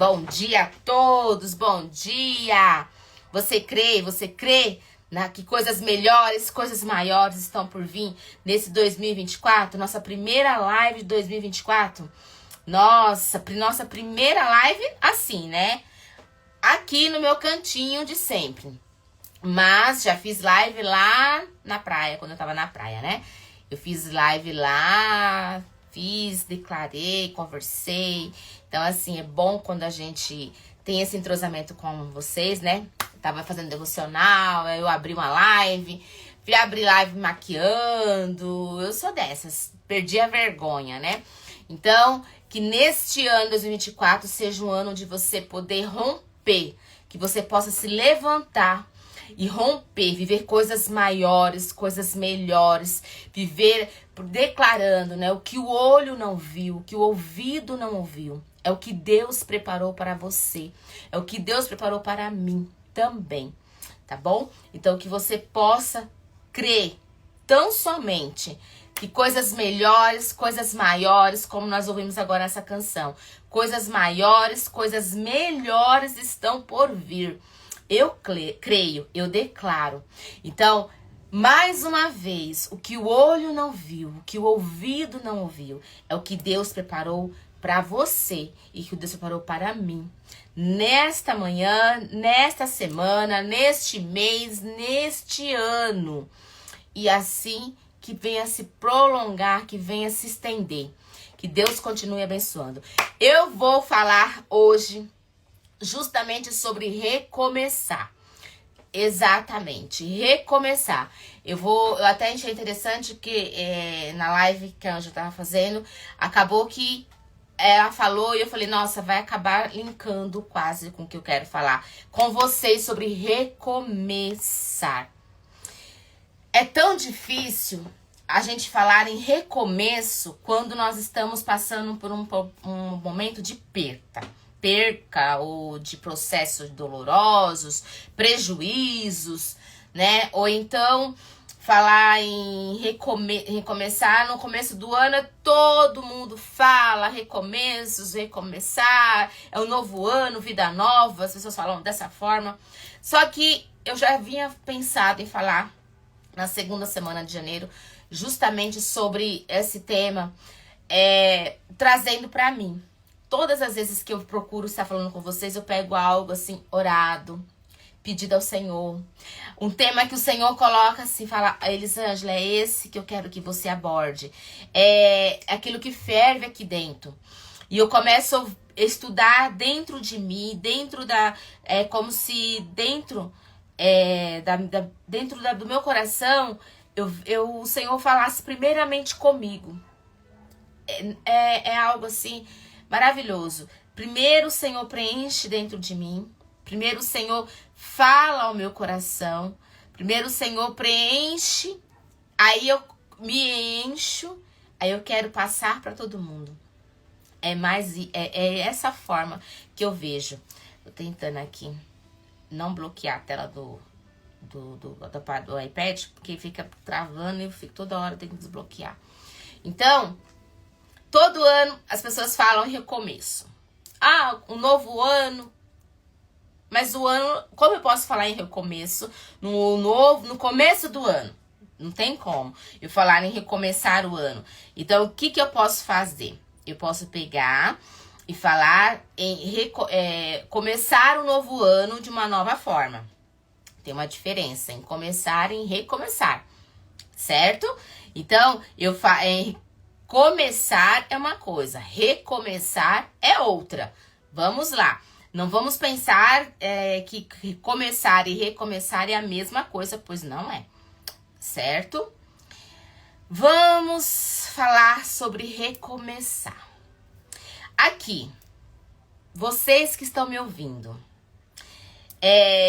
Bom dia a todos, bom dia! Você crê que coisas melhores, coisas maiores estão por vir nesse 2024? Nossa primeira live de 2024? Nossa primeira live assim, né? Aqui no meu cantinho de sempre. Mas já fiz live lá na praia, quando eu tava na praia, né? Eu fiz live lá, declarei, conversei. Então, assim, é bom quando a gente tem esse entrosamento com vocês, né? Tava fazendo devocional, eu abri uma live, fui abrir live maquiando. Eu sou dessas, perdi a vergonha, né? Então, que neste ano 2024 seja um ano de você poder romper, que você possa se levantar e romper, viver coisas maiores, coisas melhores, viver declarando, né, o que o olho não viu, o que o ouvido não ouviu, é o que Deus preparou para você, é o que Deus preparou para mim também, tá bom? Então que você possa crer tão somente que coisas melhores, coisas maiores, como nós ouvimos agora nessa canção, coisas maiores, coisas melhores estão por vir. Eu creio, eu declaro. Então, mais uma vez, o que o olho não viu, o que o ouvido não ouviu, é o que Deus preparou para você e que Deus preparou para mim. Nesta manhã, nesta semana, neste mês, neste ano. E assim que venha se prolongar, que venha se estender. Que Deus continue abençoando. Eu vou falar hoje justamente sobre recomeçar. Exatamente, recomeçar. Eu até achei interessante que na live que a Anja tava fazendo, acabou que ela falou e eu falei, nossa, vai acabar linkando quase com o que eu quero falar com vocês sobre recomeçar. É tão difícil a gente falar em recomeço quando nós estamos passando por um momento de perca ou de processos dolorosos, prejuízos, né? Ou então falar em recomeçar no começo do ano, todo mundo fala recomeçar, é um novo ano, vida nova, as pessoas falam dessa forma. Só que eu já havia pensado em falar na segunda semana de janeiro justamente sobre esse tema, trazendo para mim. Todas as vezes que eu procuro estar falando com vocês, eu pego algo assim, orado, pedido ao Senhor. Um tema que o Senhor coloca assim, fala, Elisângela, é esse que eu quero que você aborde. É aquilo que ferve aqui dentro. E eu começo a estudar dentro de mim, como se dentro do meu coração, o Senhor falasse primeiramente comigo. É algo assim maravilhoso. Primeiro o Senhor preenche dentro de mim. Primeiro o Senhor fala ao meu coração. Primeiro o Senhor preenche. Aí eu me encho. Aí eu quero passar para todo mundo. É essa forma que eu vejo. Tô tentando aqui não bloquear a tela do iPad, porque fica travando e eu fico toda hora tendo que desbloquear. Então, todo ano as pessoas falam em recomeço. Ah, um novo ano. Mas o ano, como eu posso falar em recomeço no começo do ano? Não tem como eu falar em recomeçar o ano. Então, o que eu posso fazer? Eu posso pegar e falar em começar o novo ano de uma nova forma. Tem uma diferença em começar e em recomeçar, certo? Então, começar é uma coisa, recomeçar é outra. Vamos lá. Não vamos pensar que começar e recomeçar é a mesma coisa, pois não é, certo? Vamos falar sobre recomeçar. Aqui, vocês que estão me ouvindo,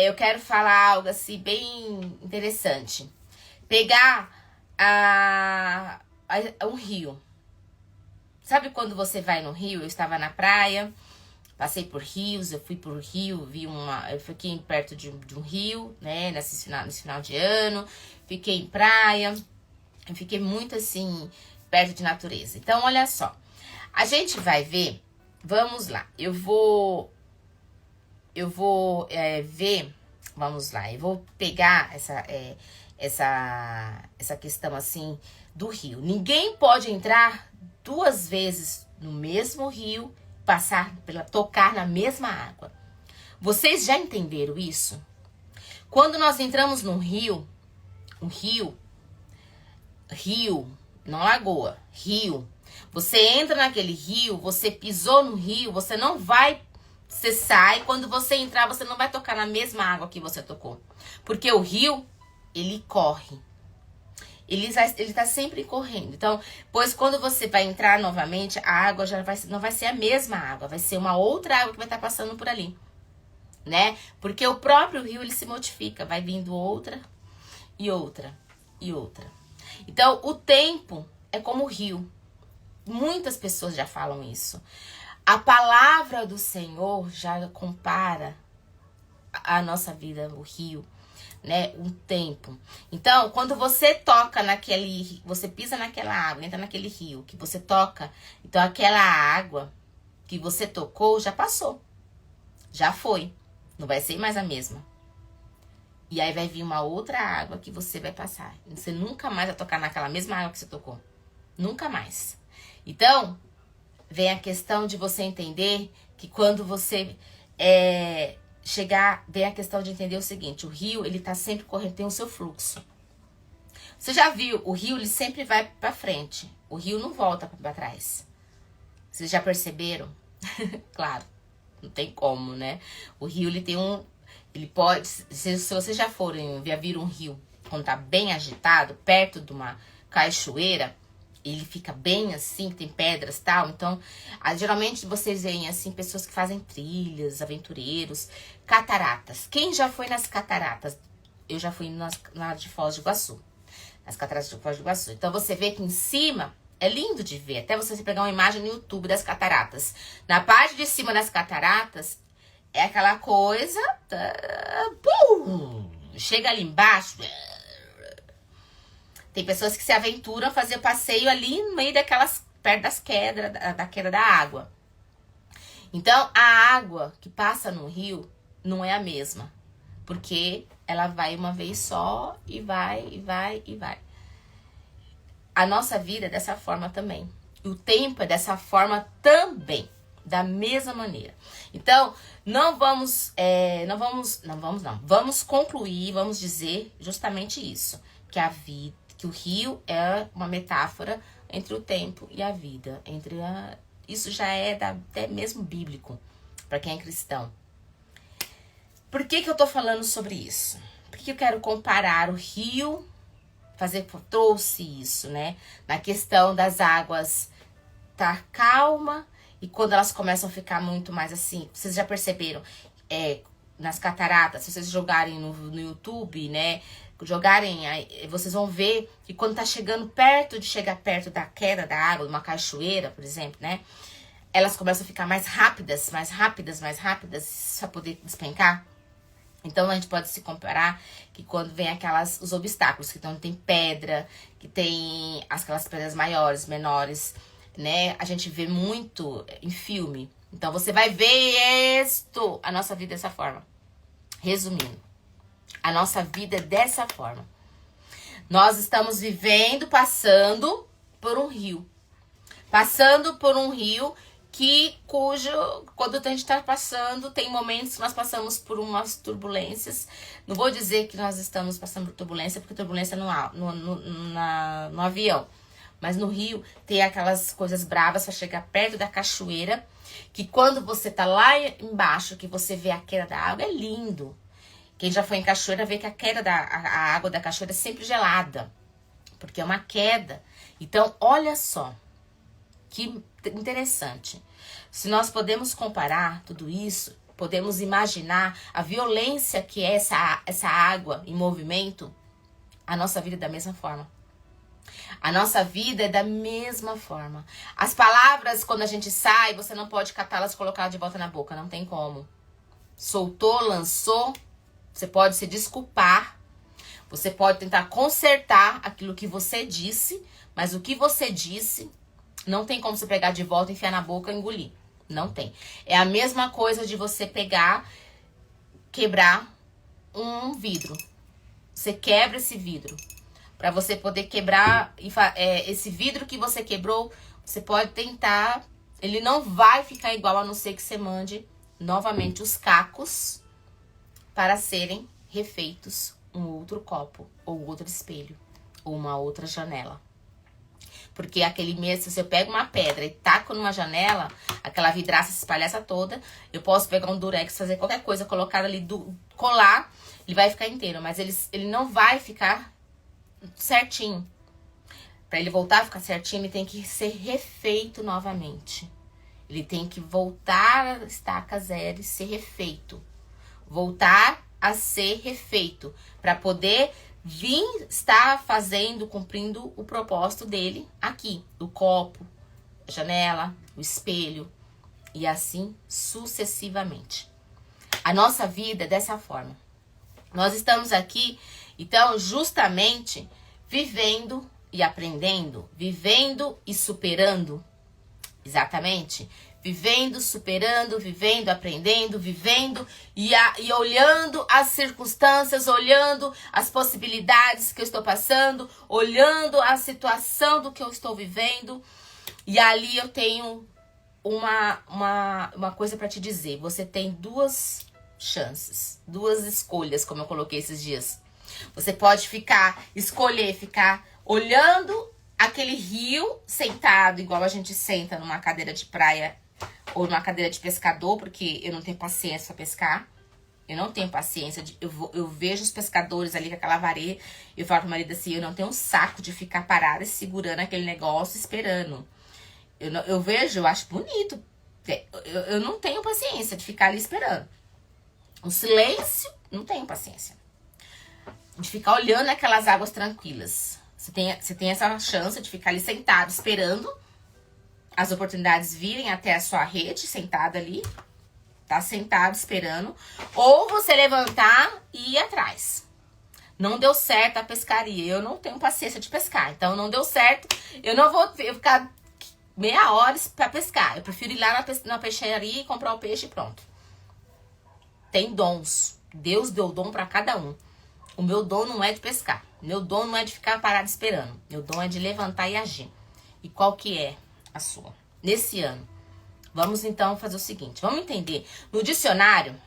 eu quero falar algo assim bem interessante. Pegar um rio. Sabe quando você vai no rio? Eu estava na praia, passei por rios, eu fui por rio, eu fiquei perto de um rio, né, nesse final de ano, fiquei em praia, eu fiquei muito assim, perto de natureza. Então, olha só, a gente vai ver, vamos lá, eu vou eu vou ver, vamos lá, eu vou pegar essa questão assim do rio. Ninguém pode entrar 2 vezes no mesmo rio, tocar na mesma água. Vocês já entenderam isso? Quando nós entramos num rio, não lagoa, rio. Você entra naquele rio, você pisou no rio, você sai, quando você entrar, você não vai tocar na mesma água que você tocou. Porque o rio, ele corre. Ele tá sempre correndo. Então, pois quando você vai entrar novamente, a água não vai ser a mesma água, vai ser uma outra água que vai estar passando por ali, né? Porque o próprio rio, ele se modifica, vai vindo outra e outra e outra. Então, o tempo é como o rio. Muitas pessoas já falam isso. A palavra do Senhor já compara a nossa vida, o rio, né? O tempo. Então, quando você toca você pisa naquela água, entra naquele rio que você toca, então aquela água que você tocou já passou. Já foi. Não vai ser mais a mesma. E aí vai vir uma outra água que você vai passar. Você nunca mais vai tocar naquela mesma água que você tocou. Nunca mais. Então, vem a questão de você entender que quando você vem a questão de entender o seguinte: o rio, ele tá sempre correndo, tem o seu fluxo. Você já viu, o rio, ele sempre vai pra frente. O rio não volta pra trás. Vocês já perceberam? Claro, não tem como, né? O rio, ele pode, se vocês já viram um rio quando tá bem agitado, perto de uma cachoeira, ele fica bem assim, tem pedras e tal. Então, geralmente vocês veem assim, pessoas que fazem trilhas, aventureiros, cataratas. Quem já foi nas cataratas? Eu já fui na de Foz do Iguaçu. Nas cataratas de Foz do Iguaçu. Então, você vê que em cima é lindo de ver. Até você pegar uma imagem no YouTube das cataratas. Na parte de cima das cataratas, é aquela coisa... chega ali embaixo... Tem pessoas que se aventuram a fazer passeio ali no meio perto da queda da água. Então, a água que passa no rio não é a mesma. Porque ela vai uma vez só e vai, e vai, e vai. A nossa vida é dessa forma também. E o tempo é dessa forma também. Da mesma maneira. Então, vamos concluir, vamos dizer justamente isso. Que o rio é uma metáfora entre o tempo e a vida. Isso já é até mesmo bíblico, para quem é cristão. Por que eu tô falando sobre isso? Porque eu quero comparar o rio, trouxe isso, né? Na questão das águas tá calma, e quando elas começam a ficar muito mais assim, vocês já perceberam, nas cataratas, se vocês jogarem no YouTube, né? Vocês vão ver que quando tá chegando chegar perto da queda da água, de uma cachoeira, por exemplo, né? Elas começam a ficar mais rápidas, para poder despencar. Então, a gente pode se comparar que quando vem os obstáculos, que então tem pedra, que tem aquelas pedras maiores, menores, né? A gente vê muito em filme. Então, você vai ver a nossa vida dessa forma. Resumindo. A nossa vida é dessa forma. Nós estamos passando por um rio. Passando por um rio quando a gente está passando, tem momentos que nós passamos por umas turbulências. Não vou dizer que nós estamos passando por turbulência, porque turbulência no avião. Mas no rio tem aquelas coisas bravas para chegar perto da cachoeira, que quando você tá lá embaixo, que você vê a queda da água, é lindo. Quem já foi em cachoeira vê que a água da cachoeira é sempre gelada, porque é uma queda. Então, olha só, que interessante. Se nós podemos comparar tudo isso, podemos imaginar a violência que é essa água em movimento, a nossa vida é da mesma forma. A nossa vida é da mesma forma. As palavras, quando a gente sai, você não pode catá-las e colocar de volta na boca, não tem como. Soltou, lançou... Você pode se desculpar, você pode tentar consertar aquilo que você disse, mas o que você disse não tem como você pegar de volta, enfiar na boca e engolir. Não tem. É a mesma coisa de você pegar quebrar um vidro. Você quebra esse vidro. Para você poder quebrar esse vidro que você quebrou, você pode tentar. Ele não vai ficar igual, a não ser que você mande novamente os cacos para serem refeitos um outro copo, ou outro espelho, ou uma outra janela. Porque aquele mesmo, se você pega uma pedra e taca numa janela, aquela vidraça se espalhaça toda, eu posso pegar um durex, fazer qualquer coisa, colocar ali, colar, ele vai ficar inteiro, mas ele não vai ficar certinho. Para ele voltar a ficar certinho, ele tem que ser refeito novamente. Ele tem que voltar a estaca zero e ser refeito. Voltar a ser refeito. Para poder vir estar fazendo, cumprindo o propósito dele aqui. O copo, a janela, o espelho. E assim sucessivamente. A nossa vida é dessa forma. Nós estamos aqui, então, justamente vivendo e aprendendo. Vivendo e superando. Exatamente. Vivendo, superando, vivendo, aprendendo, vivendo e olhando as circunstâncias, olhando as possibilidades que eu estou passando, olhando a situação do que eu estou vivendo. E ali eu tenho uma coisa para te dizer. Você tem duas chances, duas escolhas, como eu coloquei esses dias. Você pode escolher ficar olhando aquele rio sentado, igual a gente senta numa cadeira de praia ou numa cadeira de pescador, porque eu não tenho paciência pra pescar. Eu não tenho paciência. Eu vejo os pescadores ali com aquela vareia, eu falo pro marido assim, eu não tenho um saco de ficar parada e segurando aquele negócio, esperando. Eu vejo, eu acho bonito. Eu não tenho paciência de ficar ali esperando. O silêncio, não tenho paciência. De ficar olhando aquelas águas tranquilas. Você tem essa chance de ficar ali sentado, esperando as oportunidades virem até a sua rede, sentado ali. Tá sentado, esperando. Ou você levantar e ir atrás. Não deu certo a pescaria. Eu não tenho paciência de pescar. Então, não deu certo. Eu não vou ficar meia hora pra pescar. Eu prefiro ir lá na peixaria e comprar o peixe e pronto. Tem dons. Deus deu dom pra cada um. O meu dom não é de pescar. Meu dom não é de ficar parado esperando. Meu dom é de levantar e agir. E qual que é a sua? Nesse ano, vamos então fazer o seguinte. Vamos entender. No dicionário,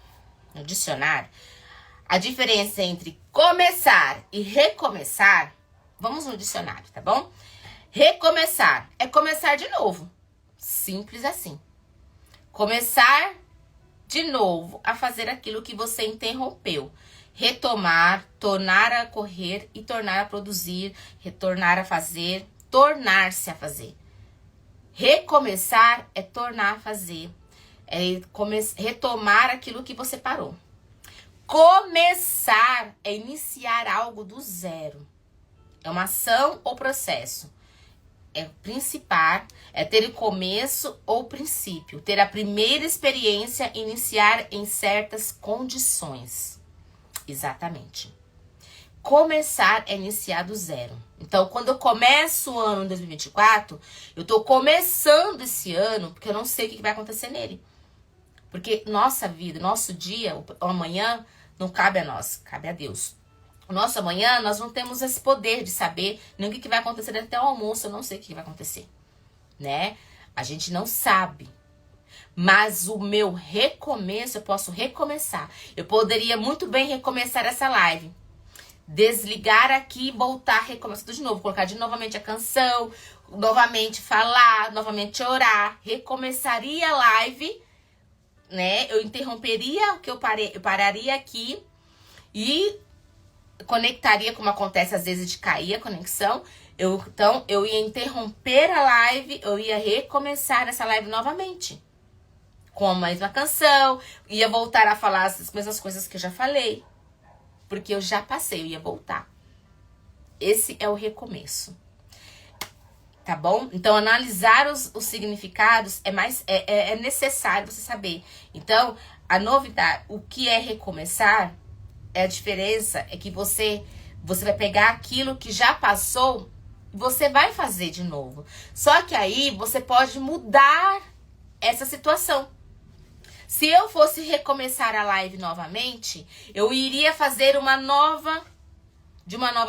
a diferença entre começar e recomeçar. Vamos no dicionário, tá bom? Recomeçar é começar de novo. Simples assim. Começar de novo a fazer aquilo que você interrompeu. Retomar, tornar a correr e tornar a produzir, retornar a fazer, tornar-se a fazer. Recomeçar é tornar a fazer, é retomar aquilo que você parou. Começar é iniciar algo do zero. É uma ação ou processo. É principar, é ter o começo ou princípio. Ter a primeira experiência, iniciar em certas condições. Exatamente. Começar é iniciar do zero. Então, quando eu começo o ano em 2024, eu tô começando esse ano porque eu não sei o que vai acontecer nele. Porque nossa vida, nosso dia, o amanhã, não cabe a nós, cabe a Deus. O nosso amanhã, nós não temos esse poder de saber nem o que vai acontecer até o almoço, eu não sei o que vai acontecer, né? A gente não sabe. Mas o meu recomeço, eu posso recomeçar. Eu poderia muito bem recomeçar essa live. Desligar aqui e voltar, recomeçar tudo de novo. Colocar de novamente a canção, novamente falar, novamente orar. Recomeçaria a live, né? Eu interromperia o que eu pararia aqui e conectaria, como acontece às vezes de cair a conexão. Então, eu ia interromper a live, eu ia recomeçar essa live novamente. Com a mesma canção, ia voltar a falar as mesmas coisas que eu já falei. Porque eu já passei, eu ia voltar. Esse é o recomeço. Tá bom? Então, analisar os significados é necessário você saber. Então, a novidade, o que é recomeçar, a diferença é que você vai pegar aquilo que já passou e você vai fazer de novo. Só que aí você pode mudar essa situação. Se eu fosse recomeçar a live novamente, eu iria fazer de uma nova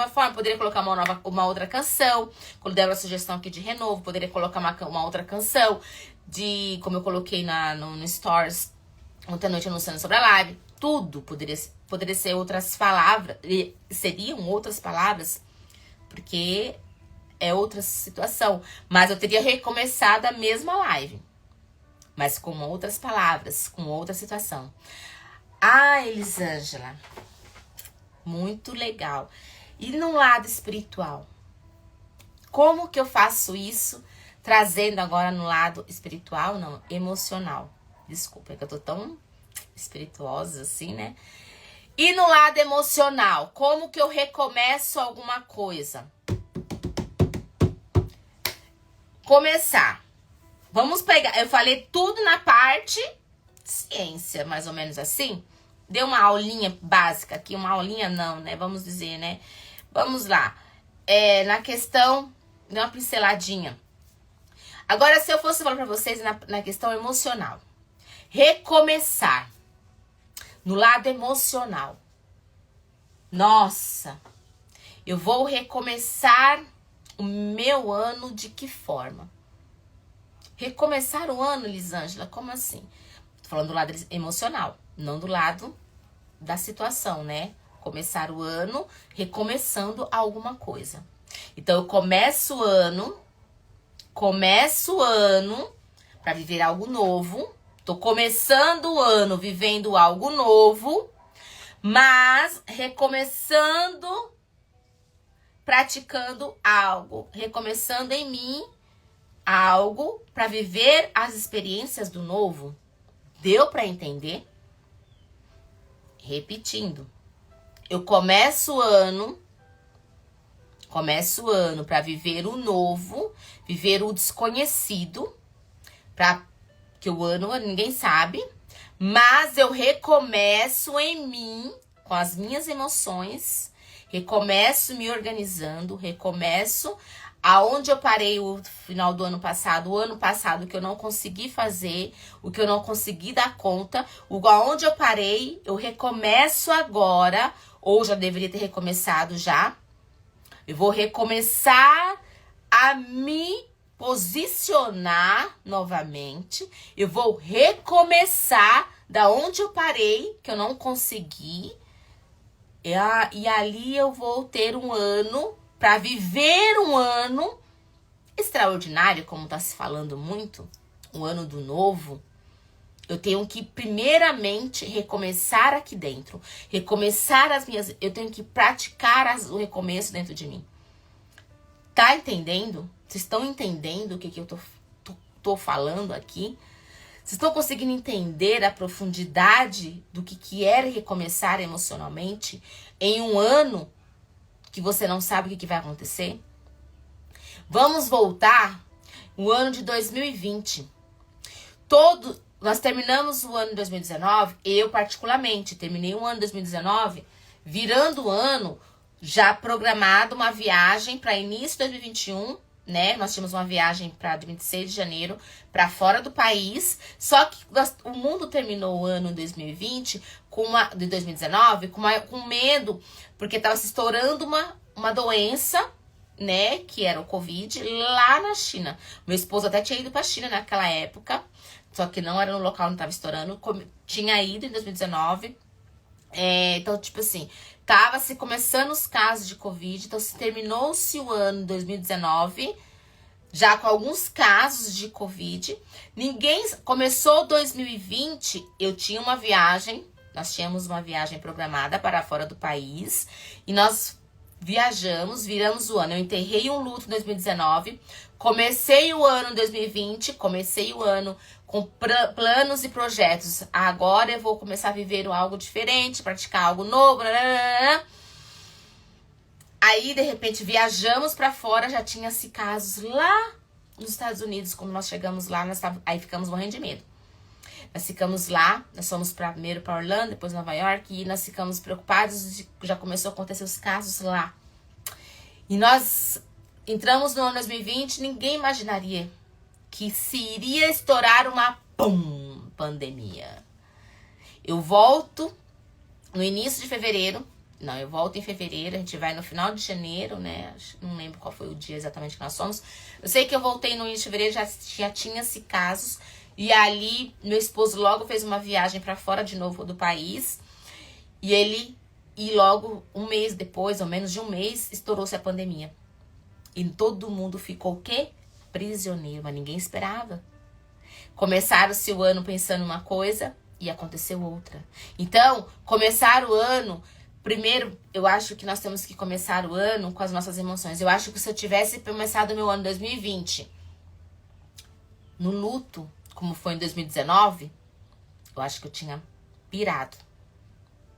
forma. Poderia colocar uma outra canção. Quando der uma sugestão aqui de renovo, poderia colocar uma outra canção. Como eu coloquei no Stories ontem à noite anunciando sobre a live. Tudo poderia ser outras palavras. Seriam outras palavras. Porque é outra situação. Mas eu teria recomeçado a mesma live. Mas com outras palavras. Com outra situação. Ah, Elisângela. Muito legal. E no lado espiritual? Como que eu faço isso? Trazendo agora no lado espiritual, não, emocional. Desculpa, é que eu tô tão espirituosa assim, né? E no lado emocional, como que eu recomeço alguma coisa? Começar. Vamos pegar, eu falei tudo na parte ciência, mais ou menos assim. Deu uma aulinha básica aqui, uma aulinha não, né? Vamos dizer, né? Vamos lá. Na questão, deu uma pinceladinha. Agora, se eu fosse falar pra vocês na questão emocional. Recomeçar. No lado emocional. Nossa, eu vou recomeçar o meu ano de que forma? Recomeçar o ano, Elisângela, como assim? Tô falando do lado emocional, não do lado da situação, né? Começar o ano recomeçando alguma coisa. Então, eu começo o ano para viver algo novo. Tô começando o ano vivendo algo novo, mas recomeçando, praticando algo, recomeçando em mim algo para viver as experiências do novo. Deu para entender? Repetindo. Eu começo o ano para viver o novo, viver o desconhecido, para que o ano ninguém sabe, mas eu recomeço em mim, com as minhas emoções, recomeço me organizando, recomeço aonde eu parei o final do ano passado, o ano passado que eu não consegui fazer, o que eu não consegui dar conta, aonde eu parei, eu recomeço agora, ou já deveria ter recomeçado já. Eu vou recomeçar a me posicionar novamente. Eu vou recomeçar da onde eu parei, que eu não consegui. E ali eu vou ter um ano para viver um ano extraordinário, como tá se falando muito, um ano do novo. Eu tenho que primeiramente recomeçar aqui dentro, eu tenho que praticar o recomeço dentro de mim. Tá entendendo? Vocês estão entendendo o que eu tô falando aqui? Vocês estão conseguindo entender a profundidade do que é recomeçar emocionalmente em um ano que você não sabe o que vai acontecer? Vamos voltar o ano de 2020. Nós terminamos o ano de 2019, eu particularmente terminei o ano de 2019, virando o ano, já programado uma viagem para início de 2021, né? Nós tínhamos uma viagem para 26 de janeiro para fora do país, só que o mundo terminou o ano de 2020 de 2019 com medo, porque estava se estourando uma doença, né, que era o Covid, lá na China. Meu esposo até tinha ido pra China naquela época, só que não era no local onde tava estourando, tinha ido em 2019. Então, tipo assim, tava se começando os casos de Covid, então terminou-se o ano de 2019, já com alguns casos de Covid. Começou 2020, nós tínhamos uma viagem programada para fora do país, e nós viramos o ano. Eu enterrei um luto em 2019, comecei o ano em 2020, com planos e projetos. Agora eu vou começar a viver algo diferente, praticar algo novo. Aí, de repente, viajamos pra fora, já tinha-se casos lá nos Estados Unidos. Quando nós chegamos lá, aí ficamos morrendo de medo. Nós ficamos lá, nós fomos primeiro para Orlando, depois Nova York, e nós ficamos preocupados, já começou a acontecer os casos lá. E nós entramos no ano 2020, ninguém imaginaria que se iria estourar uma pandemia. Eu volto no início de fevereiro. Não, eu volto em fevereiro, a gente vai no final de janeiro, né? Não lembro qual foi o dia exatamente que nós fomos. Eu sei que eu voltei no início de fevereiro, já tinha-se casos. E ali, meu esposo logo fez uma viagem para fora de novo do país. E logo, um mês depois, ou menos de um mês, estourou-se a pandemia. E todo mundo ficou o quê? Prisioneiro, mas ninguém esperava. Começaram-se o ano pensando uma coisa e aconteceu outra. Então, começar o ano... Primeiro, eu acho que nós temos que começar o ano com as nossas emoções. Eu acho que se eu tivesse começado meu ano 2020 no luto, como foi em 2019, eu acho que eu tinha pirado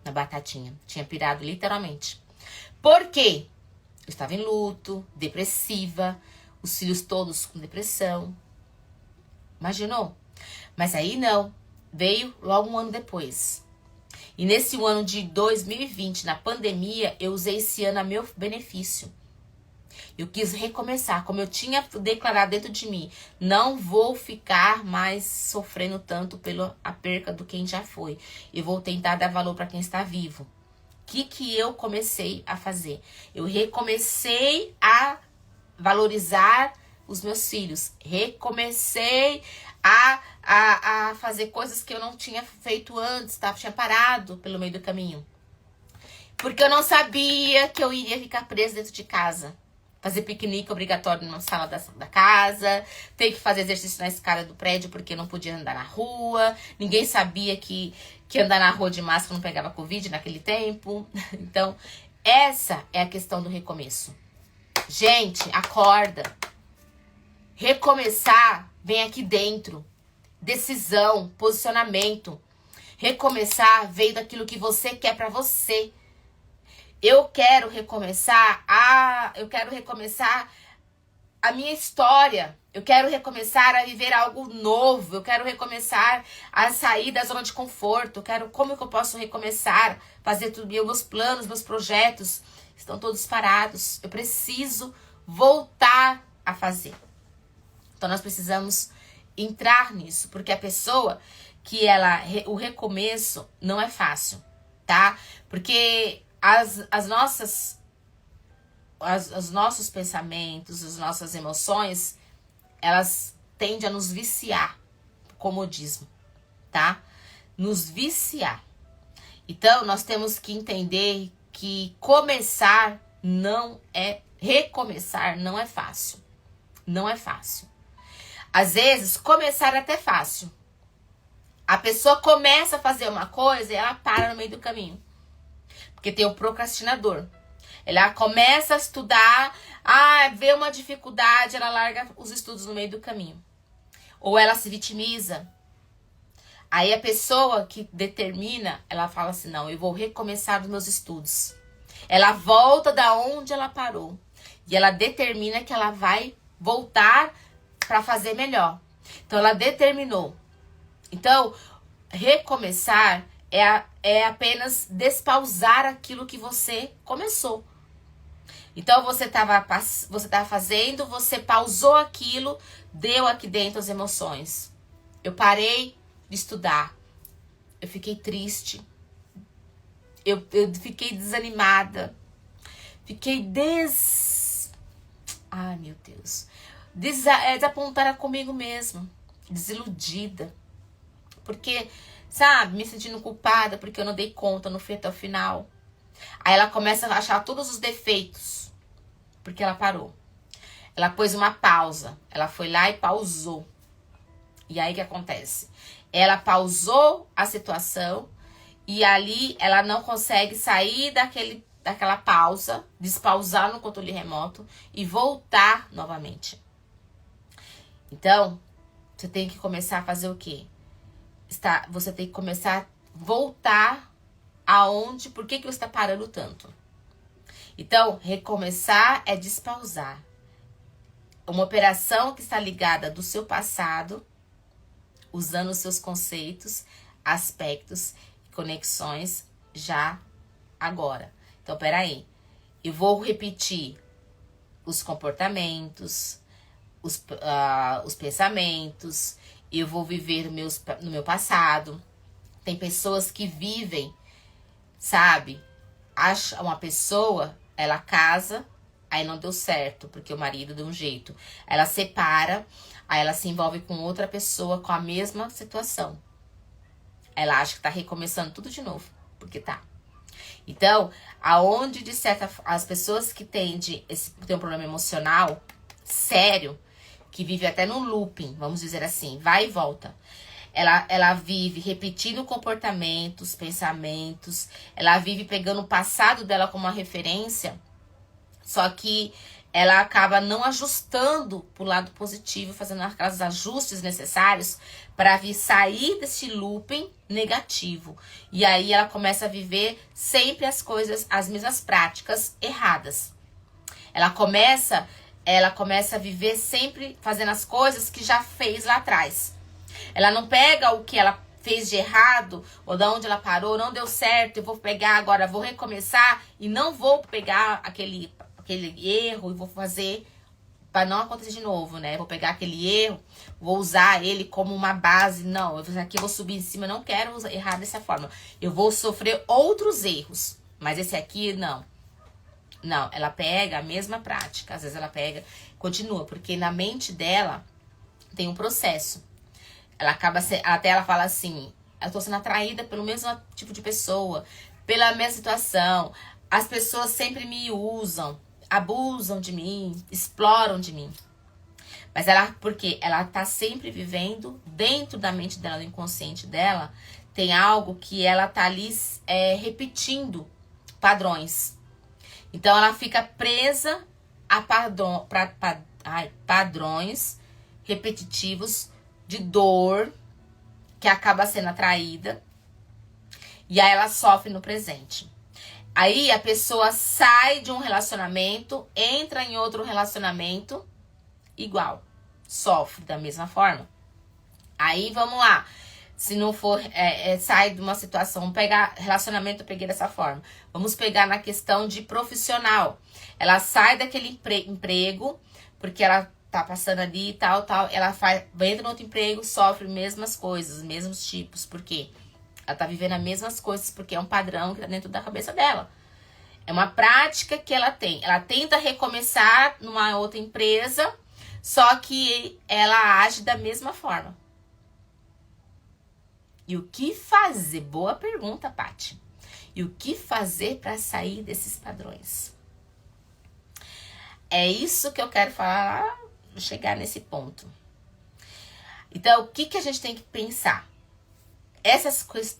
na batatinha. Tinha pirado literalmente. Por quê? Eu estava em luto, depressiva, os filhos todos com depressão. Imaginou? Mas aí não. Veio logo um ano depois. E nesse ano de 2020, na pandemia, eu usei esse ano a meu benefício. Eu quis recomeçar, como eu tinha declarado dentro de mim, não vou ficar mais sofrendo tanto pela perca do quem já foi. Eu vou tentar dar valor para quem está vivo. O que eu comecei a fazer? Eu recomecei a valorizar os meus filhos. Recomecei a fazer coisas que eu não tinha feito antes, tá? Tinha parado pelo meio do caminho. Porque eu não sabia que eu iria ficar presa dentro de casa. Fazer piquenique obrigatório na sala da casa, ter que fazer exercício na escada do prédio porque eu não podia andar na rua. Ninguém sabia que andar na rua de máscara não pegava Covid naquele tempo. Então, essa é a questão do recomeço. Gente, acorda. Recomeçar vem aqui dentro. Decisão, posicionamento. Recomeçar veio daquilo que você quer pra você. Eu quero recomeçar a minha história. Eu quero recomeçar a viver algo novo. Eu quero recomeçar a sair da zona de conforto. Como que eu posso recomeçar? Fazer tudo, meus planos, meus projetos estão todos parados. Eu preciso voltar a fazer. Então nós precisamos entrar nisso, porque a pessoa que o recomeço não é fácil, tá? Porque os nossos pensamentos, as nossas emoções, elas tendem a nos viciar, comodismo, tá? Nos viciar. Então, nós temos que entender que recomeçar não é fácil. Não é fácil. Às vezes, começar é até fácil. A pessoa começa a fazer uma coisa e ela para no meio do caminho. Porque tem o procrastinador. Ela começa a estudar, vê uma dificuldade, ela larga os estudos no meio do caminho. Ou ela se vitimiza. Aí a pessoa que determina, ela fala assim, não, eu vou recomeçar os meus estudos. Ela volta da onde ela parou. E ela determina que ela vai voltar para fazer melhor. Então ela determinou. Então, recomeçar é apenas despausar aquilo que você começou. Então você estava fazendo, você pausou aquilo, deu aqui dentro as emoções. Eu parei de estudar. Eu fiquei triste. Eu fiquei desanimada. Fiquei Ai, meu Deus. Desapontada comigo mesma. Desiludida. Porque, sabe, me sentindo culpada porque eu não dei conta, não fui até o final. Aí ela começa a achar todos os defeitos. Porque ela parou. Ela pôs uma pausa. Ela foi lá e pausou. E aí o que acontece? Ela pausou a situação e ali ela não consegue sair daquela pausa, despausar no controle remoto e voltar novamente. Então, você tem que começar a fazer o quê? Você tem que começar a voltar aonde, por que você está parando tanto? Então, recomeçar é despausar. Uma operação que está ligada do seu passado, usando os seus conceitos, aspectos e conexões já agora. Então, peraí. Eu vou repetir os comportamentos, os pensamentos. Eu vou viver no meu passado. Tem pessoas que vivem, sabe? Acha uma pessoa, ela casa, aí não deu certo, porque o marido deu um jeito. Ela separa, aí ela se envolve com outra pessoa com a mesma situação. Ela acha que tá recomeçando tudo de novo, porque tá. Então, aonde de certa as pessoas que têm um problema emocional sério, que vive até no looping, vamos dizer assim, vai e volta. Ela vive repetindo comportamentos, pensamentos, ela vive pegando o passado dela como uma referência, só que ela acaba não ajustando pro lado positivo, fazendo aqueles ajustes necessários para sair desse looping negativo. E aí ela começa a viver sempre as coisas, as mesmas práticas erradas. Ela começa a viver sempre fazendo as coisas que já fez lá atrás. Ela não pega o que ela fez de errado, ou de onde ela parou, não deu certo, eu vou pegar agora, vou recomeçar e não vou pegar aquele erro e vou fazer para não acontecer de novo, né? Vou pegar aquele erro, vou usar ele como uma base. Não, aqui eu vou subir em cima, eu não quero errar dessa forma. Eu vou sofrer outros erros, mas esse aqui não. Não, ela pega a mesma prática, às vezes ela pega, continua, porque na mente dela tem um processo. Ela até ela fala assim, eu tô sendo atraída pelo mesmo tipo de pessoa, pela mesma situação. As pessoas sempre me usam, abusam de mim, exploram de mim. Mas porque ela tá sempre vivendo dentro da mente dela, do inconsciente dela, tem algo que ela tá ali repetindo padrões. Então ela fica presa a padrões repetitivos de dor, que acaba sendo atraída, e aí ela sofre no presente. Aí a pessoa sai de um relacionamento, entra em outro relacionamento, igual, sofre da mesma forma. Aí vamos lá, se não for, sai de uma situação, vamos pegar relacionamento, eu peguei dessa forma. Vamos pegar na questão de profissional. Ela sai daquele emprego, porque ela tá passando ali e tal, ela entra no outro emprego, sofre mesmas coisas, mesmos tipos. Por quê? Ela tá vivendo as mesmas coisas, porque é um padrão que tá dentro da cabeça dela. É uma prática que ela tem. Ela tenta recomeçar numa outra empresa, só que ela age da mesma forma. E o que fazer? Boa pergunta, Paty. E o que fazer para sair desses padrões? É isso que eu quero falar, chegar nesse ponto. Então, o que a gente tem que pensar? Essas coisas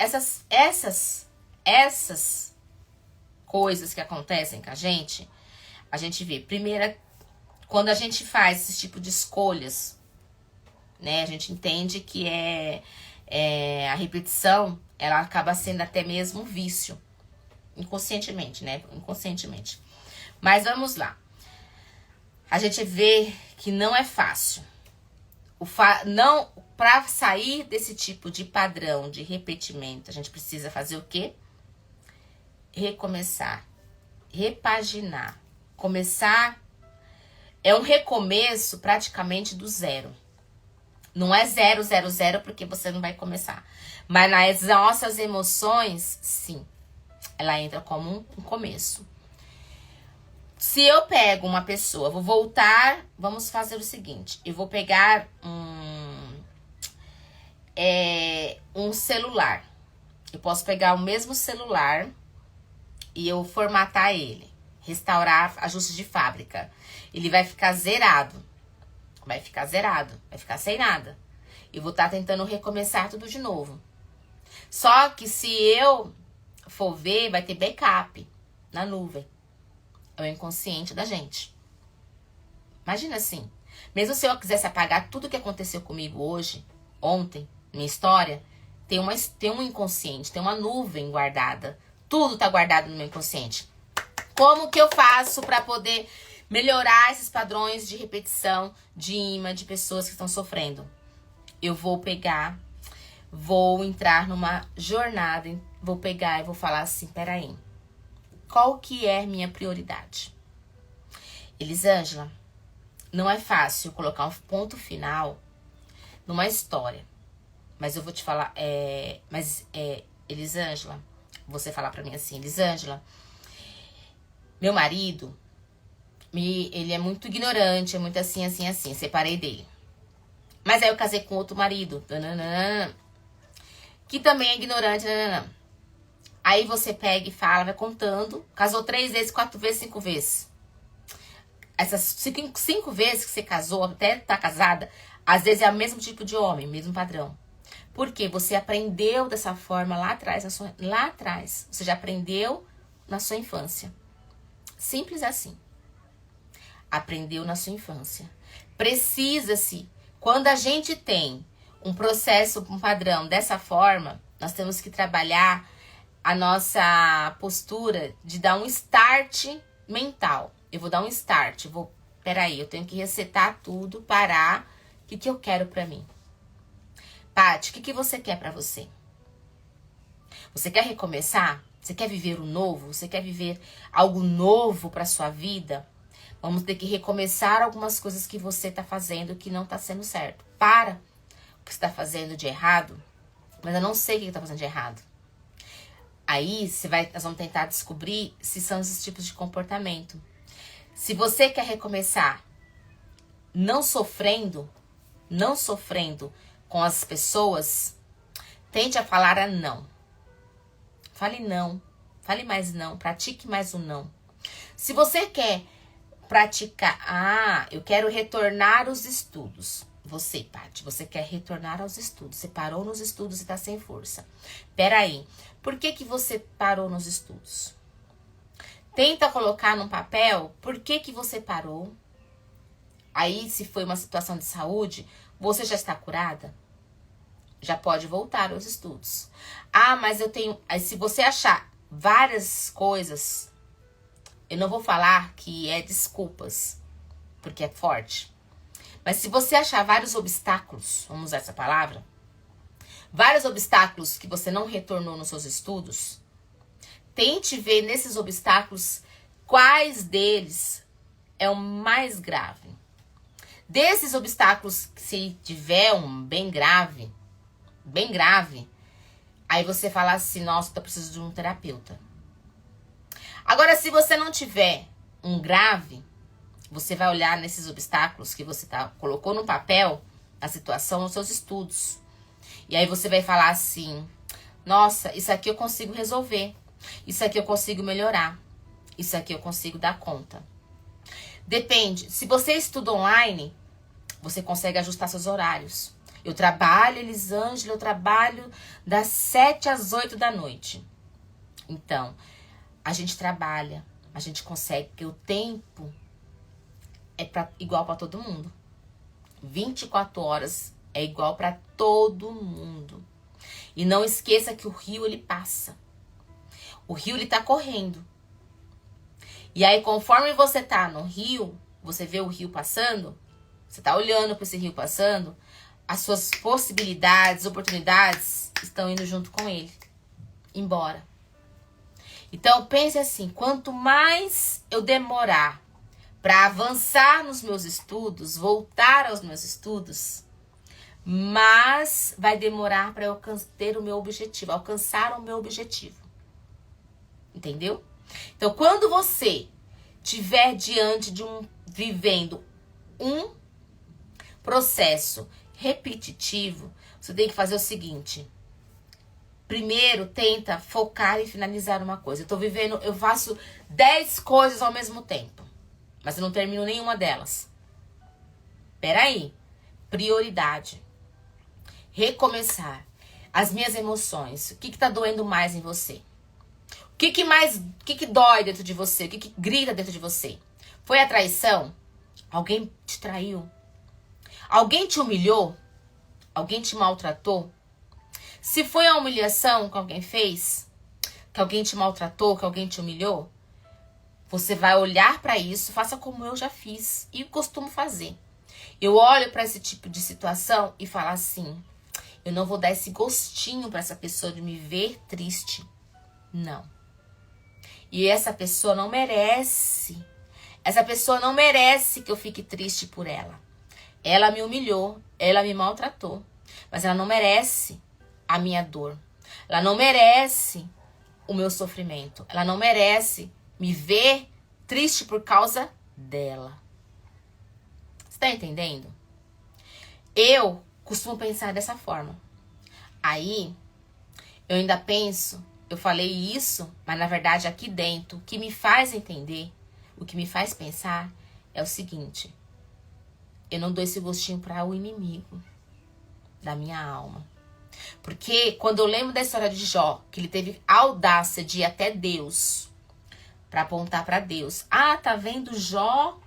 que acontecem com a gente vê. Primeiro, quando a gente faz esse tipo de escolhas, né? A gente entende que a repetição, ela acaba sendo até mesmo um vício. Inconscientemente, né? Inconscientemente. Mas vamos lá. A gente vê que não é fácil. Para sair desse tipo de padrão de repetimento, a gente precisa fazer o quê? Recomeçar, repaginar, começar. É um recomeço praticamente do zero. Não é 000 porque você não vai começar. Mas nas nossas emoções, sim. Ela entra como um começo. Se eu pego uma pessoa, vou voltar, vamos fazer o seguinte. Eu vou pegar um celular. Eu posso pegar o mesmo celular e eu formatar ele. Restaurar ajustes de fábrica. Ele vai ficar zerado. Vai ficar sem nada. Eu vou estar tentando recomeçar tudo de novo. Só que se eu for ver, vai ter backup na nuvem. É o inconsciente da gente. Imagina assim. Mesmo se eu quisesse apagar tudo que aconteceu comigo hoje, ontem, minha história, tem um inconsciente, tem uma nuvem guardada. Tudo tá guardado no meu inconsciente. Como que eu faço para poder melhorar esses padrões de repetição, de imã, de pessoas que estão sofrendo? Eu vou entrar numa jornada, vou pegar e vou falar assim, peraí. Qual que é minha prioridade? Elisângela, não é fácil colocar um ponto final numa história. Mas eu vou te falar, Elisângela, você falar pra mim assim, Elisângela, meu marido, ele é muito ignorante, é muito assim, assim, assim, separei dele. Mas aí eu casei com outro marido, que também é ignorante, Aí você pega e fala, vai contando, casou 3 vezes, 4 vezes, 5 vezes. Essas 5 vezes que você casou, até tá casada, às vezes é o mesmo tipo de homem, mesmo padrão. Porque você aprendeu dessa forma lá atrás, lá atrás. Você já aprendeu na sua infância. Simples assim. Aprendeu na sua infância. Precisa-se, quando a gente tem um processo, um padrão dessa forma, nós temos que trabalhar a nossa postura de dar um start mental. Eu vou dar um start, peraí, eu tenho que resetar tudo, parar. O que eu quero pra mim? Paty, o que você quer pra você? Você quer recomeçar? Você quer viver o novo? Você quer viver algo novo pra sua vida? Vamos ter que recomeçar algumas coisas que você tá fazendo que não tá sendo certo. Para o que você tá fazendo de errado, mas eu não sei o que tá fazendo de errado. Aí nós vamos tentar descobrir se são esses tipos de comportamento. Se você quer recomeçar não sofrendo com as pessoas, tente a falar a não. Fale não. Fale mais não. Pratique mais o não. Se você quer praticar, eu quero retornar aos estudos. Você, Paty, você quer retornar aos estudos. Você parou nos estudos e tá sem força. Peraí, por que você parou nos estudos? Tenta colocar num papel por que você parou. Aí, se foi uma situação de saúde, você já está curada? Já pode voltar aos estudos. Mas eu tenho... Se você achar várias coisas, eu não vou falar que é desculpas, porque é forte. Mas se você achar vários obstáculos, vamos usar essa palavra, vários obstáculos que você não retornou nos seus estudos, tente ver nesses obstáculos quais deles é o mais grave. Desses obstáculos, se tiver um bem grave, aí você fala assim, nossa, eu preciso de um terapeuta. Agora, se você não tiver um grave, você vai olhar nesses obstáculos que você colocou no papel, a situação, nos seus estudos. E aí você vai falar assim, nossa, isso aqui eu consigo resolver. Isso aqui eu consigo melhorar. Isso aqui eu consigo dar conta. Depende. Se você estuda online, você consegue ajustar seus horários. Eu trabalho, Elisângela, eu trabalho das 7 às 8 da noite. Então, a gente trabalha, a gente consegue, porque o tempo é igual para todo mundo. 24 horas é igual para todo mundo. E não esqueça que o rio, ele passa. O rio, ele tá correndo. E aí, conforme você tá no rio, você vê o rio passando, você tá olhando para esse rio passando, as suas possibilidades, oportunidades estão indo junto com ele. Embora. Então, pense assim, quanto mais eu demorar para avançar nos meus estudos, voltar aos meus estudos, mais vai demorar para eu ter o meu objetivo, alcançar o meu objetivo. Entendeu? Então, quando você estiver diante de vivendo um processo repetitivo, você tem que fazer o seguinte. Primeiro, tenta focar e finalizar uma coisa. Eu faço 10 coisas ao mesmo tempo, mas eu não termino nenhuma delas. Peraí. Prioridade. Recomeçar. As minhas emoções. O que tá doendo mais em você? O que dói dentro de você? O que grita dentro de você? Foi a traição? Alguém te traiu? Alguém te humilhou? Alguém te maltratou? Se foi a humilhação que alguém fez, que alguém te maltratou, que alguém te humilhou, você vai olhar para isso, faça como eu já fiz e costumo fazer. Eu olho para esse tipo de situação e falo assim, eu não vou dar esse gostinho para essa pessoa de me ver triste. Não. E essa pessoa não merece. Essa pessoa não merece que eu fique triste por ela. Ela me humilhou, ela me maltratou. Mas ela não merece a minha dor. Ela não merece o meu sofrimento. Ela não merece me ver triste por causa dela. Você tá entendendo? Eu costumo pensar dessa forma. Aí, eu ainda penso, eu falei isso, mas na verdade aqui dentro, o que me faz entender, o que me faz pensar é o seguinte: eu não dou esse gostinho para o inimigo da minha alma. Porque quando eu lembro da história de Jó, que ele teve a audácia de ir até Deus, para apontar para Deus. Ah, tá vendo, Jó?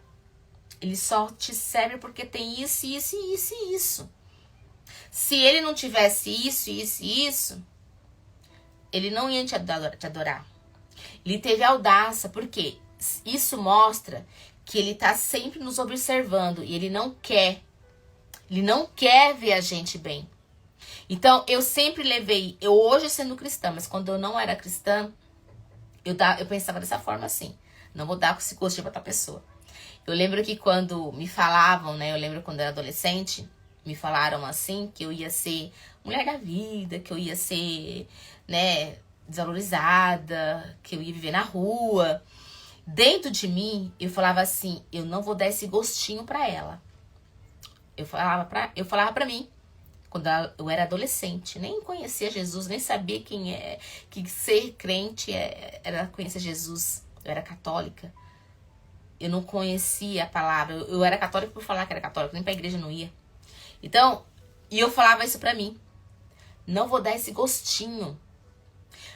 Ele só te serve porque tem isso, isso, isso e isso. Se ele não tivesse isso, isso e isso, ele não ia te adorar. Ele teve audácia, porque isso mostra que ele tá sempre nos observando e ele não quer ver a gente bem. Então, eu sempre levei, eu hoje sendo cristã, mas quando eu não era cristã, eu pensava dessa forma assim: não vou dar com esse gostinho pra outra pessoa. Eu lembro que quando me falavam, né, eu lembro quando eu era adolescente, me falaram assim, que eu ia ser mulher da vida, que eu ia ser, né, desvalorizada, que eu ia viver na rua. Dentro de mim, eu falava assim: eu não vou dar esse gostinho pra ela. Eu falava pra mim, quando eu era adolescente, nem conhecia Jesus, nem sabia que ser crente era conhecer Jesus. Eu era católica. Eu não conhecia a palavra. Eu era católica por falar que era católica, nem pra igreja não ia. Então, e eu falava isso pra mim: não vou dar esse gostinho.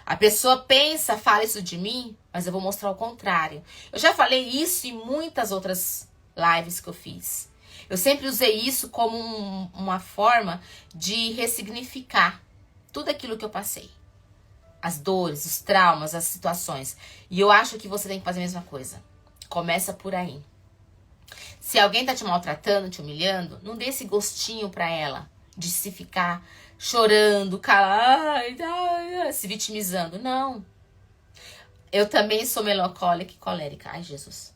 A pessoa pensa, fala isso de mim, mas eu vou mostrar o contrário. Eu já falei isso em muitas outras lives que eu fiz. Eu sempre usei isso como uma forma de ressignificar tudo aquilo que eu passei. As dores, os traumas, as situações. E eu acho que você tem que fazer a mesma coisa. Começa por aí. Se alguém tá te maltratando, te humilhando, não dê esse gostinho pra ela de se ficar chorando, se vitimizando. Não. Eu também sou melancólica e colérica. Ai, Jesus.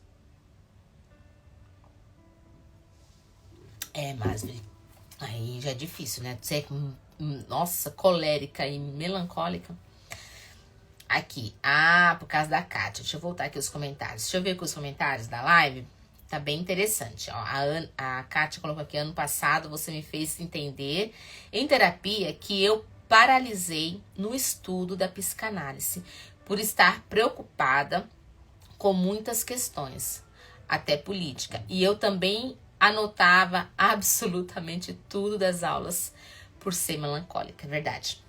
Mas aí já é difícil, né? Você nossa, colérica e melancólica. Aqui. Por causa da Kátia. Deixa eu voltar aqui os comentários. Deixa eu ver aqui os comentários da live. Tá bem interessante. Ó, a Kátia colocou aqui: ano passado você me fez entender em terapia que eu paralisei no estudo da psicanálise por estar preocupada com muitas questões, até política. E eu também anotava absolutamente tudo das aulas por ser melancólica. É verdade.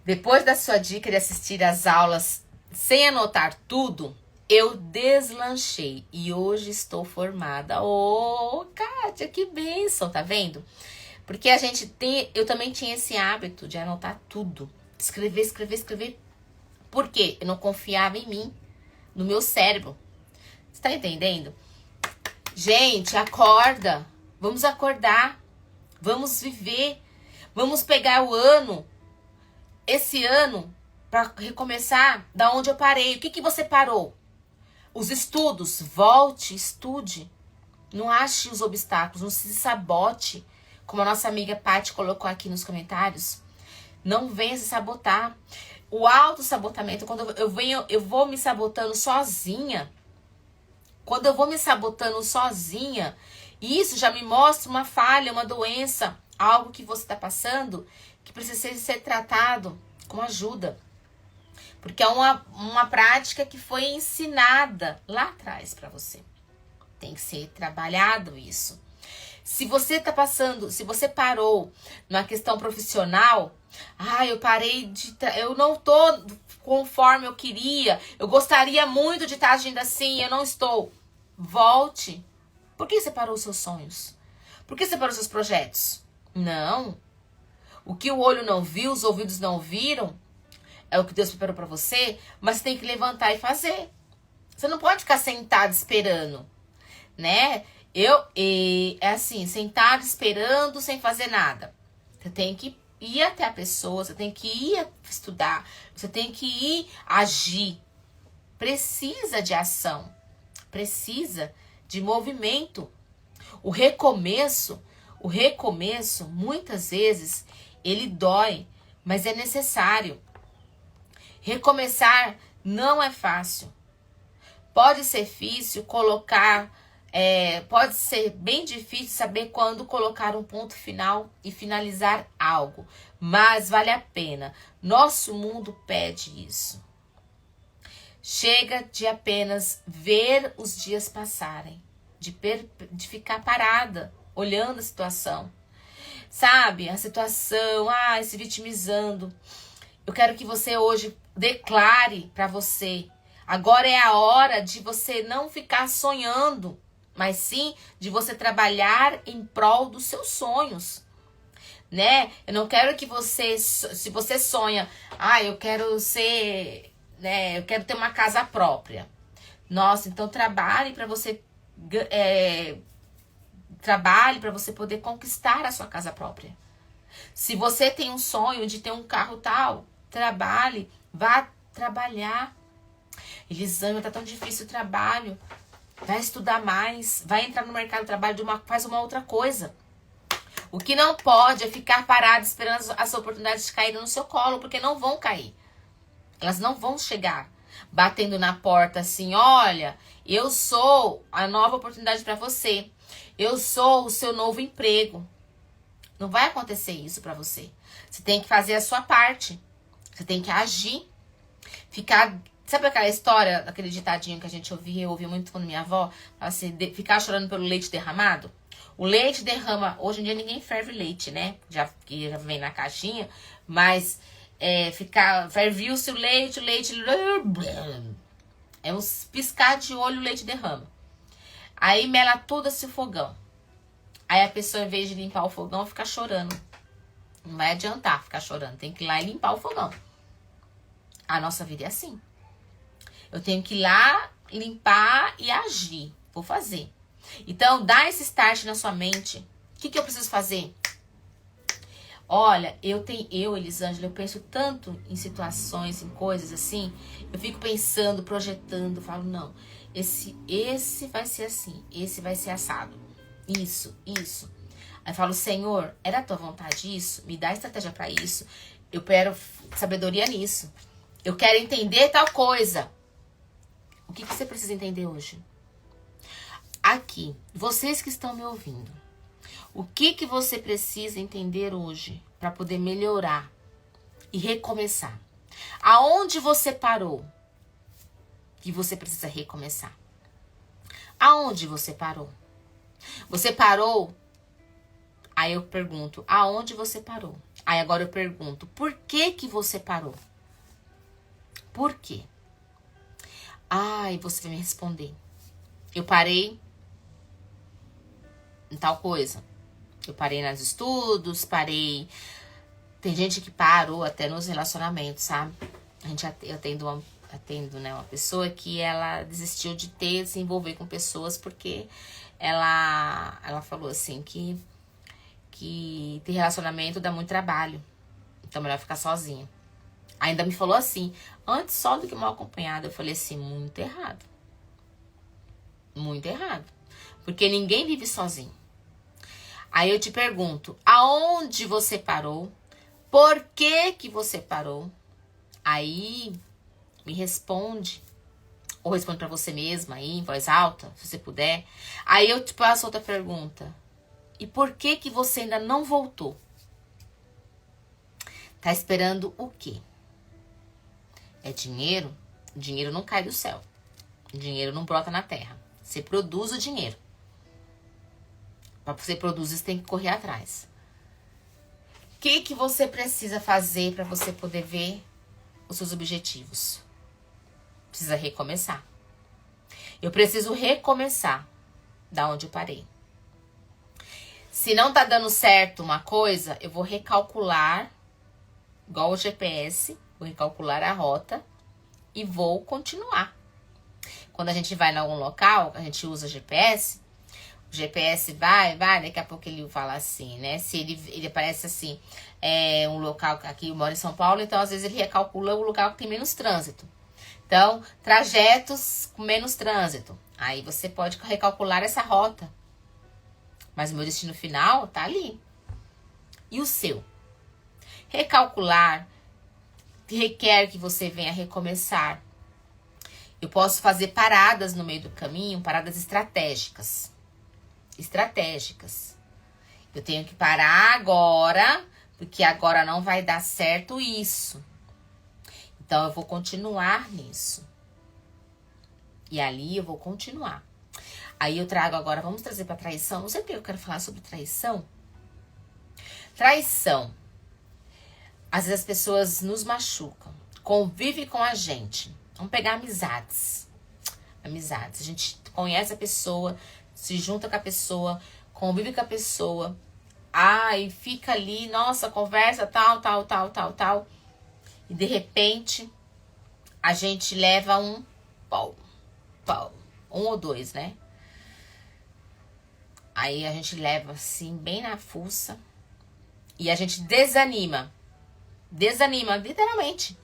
Depois da sua dica de assistir às aulas sem anotar tudo, eu deslanchei e hoje estou formada. Ô, Kátia, que bênção, tá vendo? Porque eu também tinha esse hábito de anotar tudo. Escrever. Por quê? Eu não confiava em mim, no meu cérebro. Você tá entendendo? Gente, acorda. Vamos acordar. Vamos viver. Vamos pegar esse ano, para recomeçar da onde eu parei. O que você parou? Os estudos. Volte, estude. Não ache os obstáculos, não se sabote, como a nossa amiga Paty colocou aqui nos comentários. Não venha se sabotar. O autossabotamento, quando eu vou me sabotando sozinha. Quando eu vou me sabotando sozinha, isso já me mostra uma falha, uma doença, algo que você está passando, que precisa ser tratado com ajuda. Porque é uma prática que foi ensinada lá atrás para você. Tem que ser trabalhado isso. Se você tá passando, se você parou numa questão profissional, eu parei eu não tô conforme eu queria, eu gostaria muito de estar agindo assim, eu não estou. Volte. Por que você parou os seus sonhos? Por que você parou os seus projetos? Não. O que o olho não viu, os ouvidos não viram, é o que Deus preparou para você, mas você tem que levantar e fazer. Você não pode ficar sentado esperando, né? É assim, sentado esperando sem fazer nada. Você tem que ir até a pessoa, você tem que ir estudar, você tem que ir agir. Precisa de ação, precisa de movimento. O recomeço O recomeço, muitas vezes, ele dói, mas é necessário. Recomeçar não é fácil. Pode ser difícil colocar, pode ser bem difícil saber quando colocar um ponto final e finalizar algo, mas vale a pena. Nosso mundo pede isso. Chega de apenas ver os dias passarem, de ficar parada, olhando a situação. Sabe, a situação, se vitimizando. Eu quero que você hoje declare para você. Agora é a hora de você não ficar sonhando, mas sim de você trabalhar em prol dos seus sonhos, né? Eu não quero que você, se você sonha, eu quero ser, né? Eu quero ter uma casa própria. Nossa, então trabalhe para você, trabalhe para você poder conquistar a sua casa própria. Se você tem um sonho de ter um carro tal, trabalhe, vá trabalhar. Elisângela, tá tão difícil o trabalho. Vai estudar mais, vai entrar no mercado de trabalho, faz uma outra coisa. O que não pode é ficar parado esperando as oportunidades caírem no seu colo, porque não vão cair. Elas não vão chegar batendo na porta assim, olha, eu sou a nova oportunidade para você. Eu sou o seu novo emprego. Não vai acontecer isso para você. Você tem que fazer a sua parte. Você tem que agir. Sabe aquela história, aquele ditadinho que a gente ouvia, eu ouvi muito quando minha avó, assim, ficar chorando pelo leite derramado? O leite derrama, hoje em dia ninguém ferve leite, né? Que já vem na caixinha, mas ferviu-se o leite é um piscar de olho, o leite derrama. Aí mela tudo esse fogão. Aí a pessoa, em vez de limpar o fogão, fica chorando. Não vai adiantar ficar chorando, tem que ir lá e limpar o fogão. A nossa vida é assim. Eu tenho que ir lá, limpar e agir. Vou fazer. Então, dá esse start na sua mente. O que eu preciso fazer? Olha, Elisângela, eu penso tanto em situações, em coisas assim. Eu fico pensando, projetando, falo, não, esse vai ser assim, esse vai ser assado. Isso. Aí eu falo, Senhor, era a tua vontade isso? Me dá estratégia para isso. Eu quero sabedoria nisso. Eu quero entender tal coisa. O que você precisa entender hoje? Aqui, vocês que estão me ouvindo, o que você precisa entender hoje para poder melhorar e recomeçar? Aonde você parou que você precisa recomeçar? Aonde você parou? Você parou? Aí eu pergunto, aonde você parou? Aí agora eu pergunto, por que você parou? Por quê? E você vai me responder. Eu parei em tal coisa. Eu parei nos estudos, parei. Tem gente que parou até nos relacionamentos, sabe? Eu atendo, né, uma pessoa que ela desistiu de se envolver com pessoas porque ela falou assim que ter relacionamento dá muito trabalho. Então melhor ficar sozinha. Ainda me falou assim, antes só do que mal acompanhada. Eu falei assim, muito errado. Muito errado. Porque ninguém vive sozinho. Aí eu te pergunto, aonde você parou? Por que você parou? Aí me responde. Ou responde pra você mesma aí, em voz alta, se você puder. Aí eu te passo outra pergunta. E por que você ainda não voltou? Tá esperando o quê? É dinheiro? O dinheiro não cai do céu. O dinheiro não brota na terra. Você produz o dinheiro. Para você produzir, você tem que correr atrás. O que você precisa fazer para você poder ver os seus objetivos? Precisa recomeçar. Eu preciso recomeçar da onde eu parei. Se não tá dando certo uma coisa, eu vou recalcular, igual o GPS, vou recalcular a rota e vou continuar. Quando a gente vai em algum local, a gente usa GPS, o GPS vai, daqui a pouco ele fala assim, né? Se ele aparece assim, um local, aqui eu moro em São Paulo, então às vezes ele recalcula o lugar que tem menos trânsito. Então, trajetos com menos trânsito. Aí você pode recalcular essa rota. Mas o meu destino final tá ali. E o seu? Recalcular requer que você venha recomeçar. Eu posso fazer paradas no meio do caminho, paradas estratégicas. Estratégicas. Eu tenho que parar agora, porque agora não vai dar certo isso. Então, eu vou continuar nisso. E ali eu vou continuar. Aí eu trago agora, vamos trazer para traição. Não sei porque eu quero falar sobre traição. Traição. Às vezes as pessoas nos machucam, convivem com a gente. Vamos pegar amizades. Amizades. A gente conhece a pessoa, se junta com a pessoa, convive com a pessoa. E fica ali, nossa, conversa tal. E de repente, a gente leva um pau. Um ou dois, né? Aí a gente leva assim, bem na fuça. E a gente desanima. Desanima, literalmente.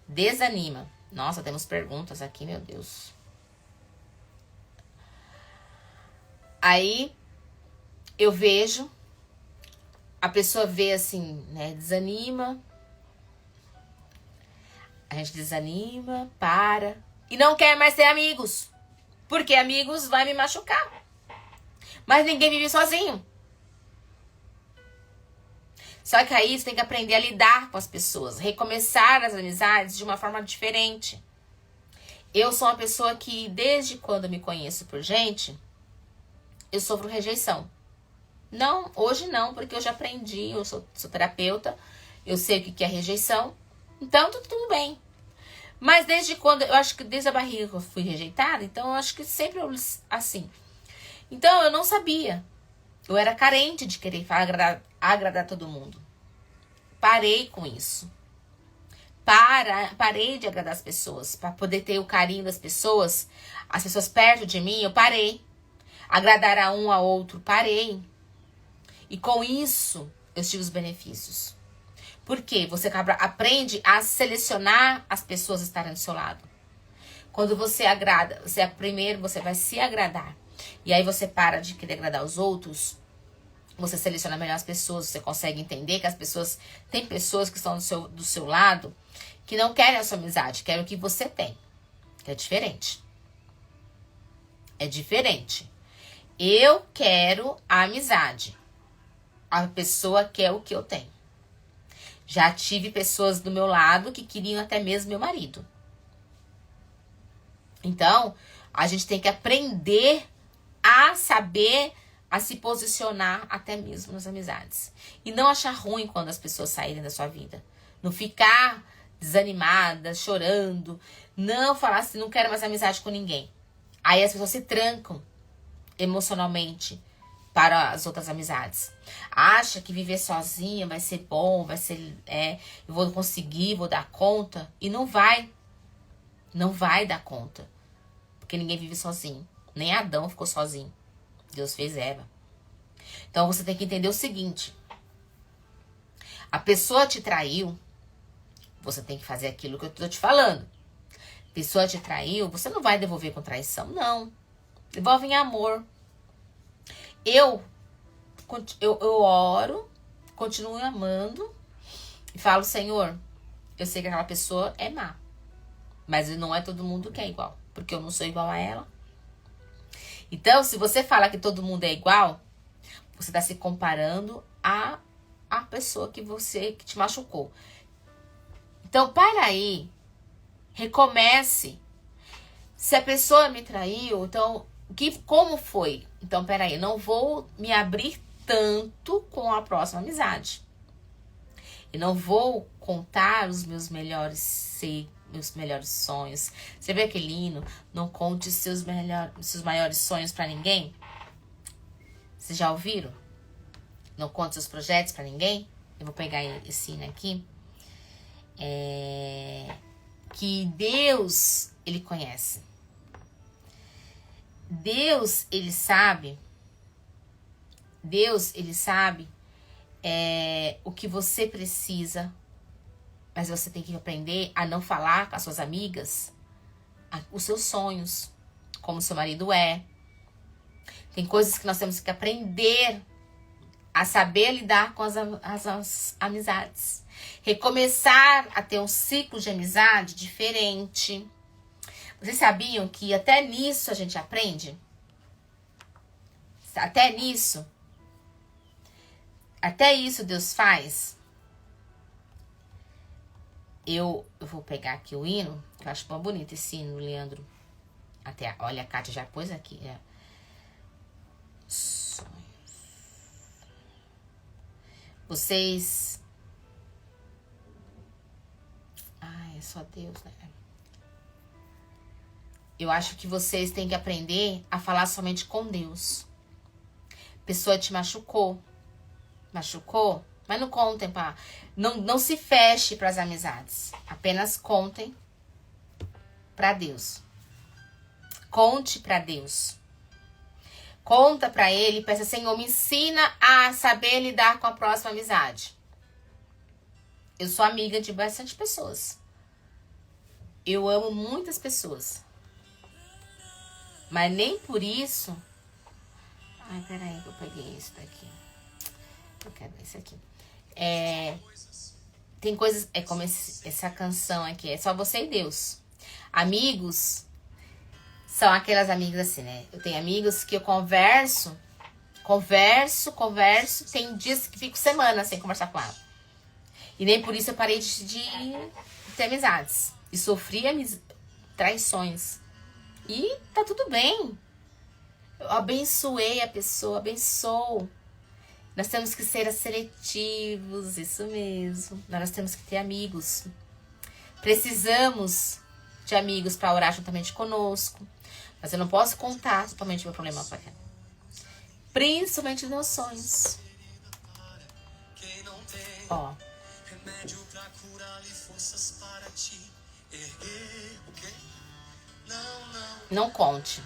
Desanima. Nossa, temos perguntas aqui, meu Deus. Aí, eu vejo. A pessoa vê assim, né? Desanima. A gente desanima, para. E não quer mais ter amigos. Porque amigos vai me machucar. Mas ninguém vive sozinho. Só que aí você tem que aprender a lidar com as pessoas. Recomeçar as amizades de uma forma diferente. Eu sou uma pessoa que, desde quando eu me conheço por gente, eu sofro rejeição. Não, hoje não, porque eu já aprendi, eu sou terapeuta, eu sei o que é rejeição. Então, tudo bem. Mas desde quando, eu acho que desde a barriga que eu fui rejeitada, então eu acho que sempre eu, assim. Então, eu não sabia. Eu era carente de querer agradar todo mundo. Parei com isso. Parei de agradar as pessoas. Para poder ter o carinho das pessoas, as pessoas perto de mim, eu parei. Agradar a um, a outro, parei. E com isso, eu tive os benefícios. Por quê? Você aprende a selecionar as pessoas que estarem do seu lado. Quando você agrada, primeiro você vai se agradar. E aí você para de querer agradar os outros. Você seleciona melhor as pessoas. Você consegue entender que as pessoas... Tem pessoas que estão do seu lado que não querem a sua amizade. Querem o que você tem. Que é diferente. É diferente. Eu quero a amizade. A pessoa quer o que eu tenho. Já tive pessoas do meu lado que queriam até mesmo meu marido. Então, a gente tem que aprender a saber, a se posicionar até mesmo nas amizades. E não achar ruim quando as pessoas saírem da sua vida. Não ficar desanimada, chorando. Não falar assim, não quero mais amizade com ninguém. Aí as pessoas se trancam emocionalmente para as outras amizades. Acha que viver sozinha vai ser bom, vai ser... eu vou conseguir, vou dar conta. E não vai. Não vai dar conta. Porque ninguém vive sozinho. Nem Adão ficou sozinho. Deus fez Eva. Então você tem que entender o seguinte. A pessoa te traiu. Você tem que fazer aquilo que eu tô te falando. A pessoa te traiu. Você não vai devolver com traição. Não. Devolve em amor. Eu oro, continuo amando e falo, Senhor, eu sei que aquela pessoa é má, mas não é todo mundo que é igual, porque eu não sou igual a ela. Então, se você fala que todo mundo é igual, você está se comparando a pessoa que te machucou. Então, para aí, recomece. Se a pessoa me traiu, então... Como foi? Então, peraí, não vou me abrir tanto com a próxima amizade. Eu não vou contar os meus melhores sonhos. Você vê que lindo? Não conte seus maiores sonhos pra ninguém. Vocês já ouviram? Não conte seus projetos pra ninguém. Eu vou pegar esse hino aqui. Que Deus, Ele conhece. Deus, Ele sabe o que você precisa, mas você tem que aprender a não falar com as suas amigas os seus sonhos, como seu marido é. Tem coisas que nós temos que aprender a saber lidar com as amizades. Recomeçar a ter um ciclo de amizade diferente. Vocês sabiam que até nisso a gente aprende? Até nisso. Até isso Deus faz. Eu vou pegar aqui o hino, que eu acho bom bonito esse hino, Leandro. Até, olha, a Kátia já pôs aqui. Sonhos. Vocês... Ai, é só Deus, né? Eu acho que vocês têm que aprender a falar somente com Deus. A pessoa te machucou. Machucou? Mas não contem, pá. Não se feche para as amizades. Apenas contem para Deus. Conte para Deus. Conta para Ele e peça, Senhor, me ensina a saber lidar com a próxima amizade. Eu sou amiga de bastante pessoas. Eu amo muitas pessoas. Mas nem por isso... Ai, peraí que eu peguei isso daqui. Eu quero esse aqui. Tem coisas... É como essa canção aqui. É só você e Deus. Amigos são aquelas amigas assim, né? Eu tenho amigos que eu converso. Tem dias que fico semanas sem conversar com ela. E nem por isso eu parei de ter amizades. E sofri traições. E tá tudo bem. Eu abençoei a pessoa, abençoo. Nós temos que ser seletivos, isso mesmo. Nós temos que ter amigos. Precisamos de amigos para orar juntamente conosco. Mas eu não posso contar totalmente meu problema para ela. Principalmente nos meus sonhos. Ó. Não conte.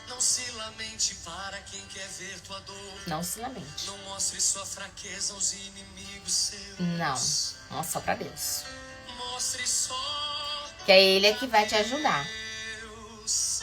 Não se lamente para quem quer ver tua dor. Não se lamente. Não mostre sua fraqueza aos inimigos seus. Não, mostra só pra Deus. Mostre só. Que é Ele que vai te ajudar. Deus.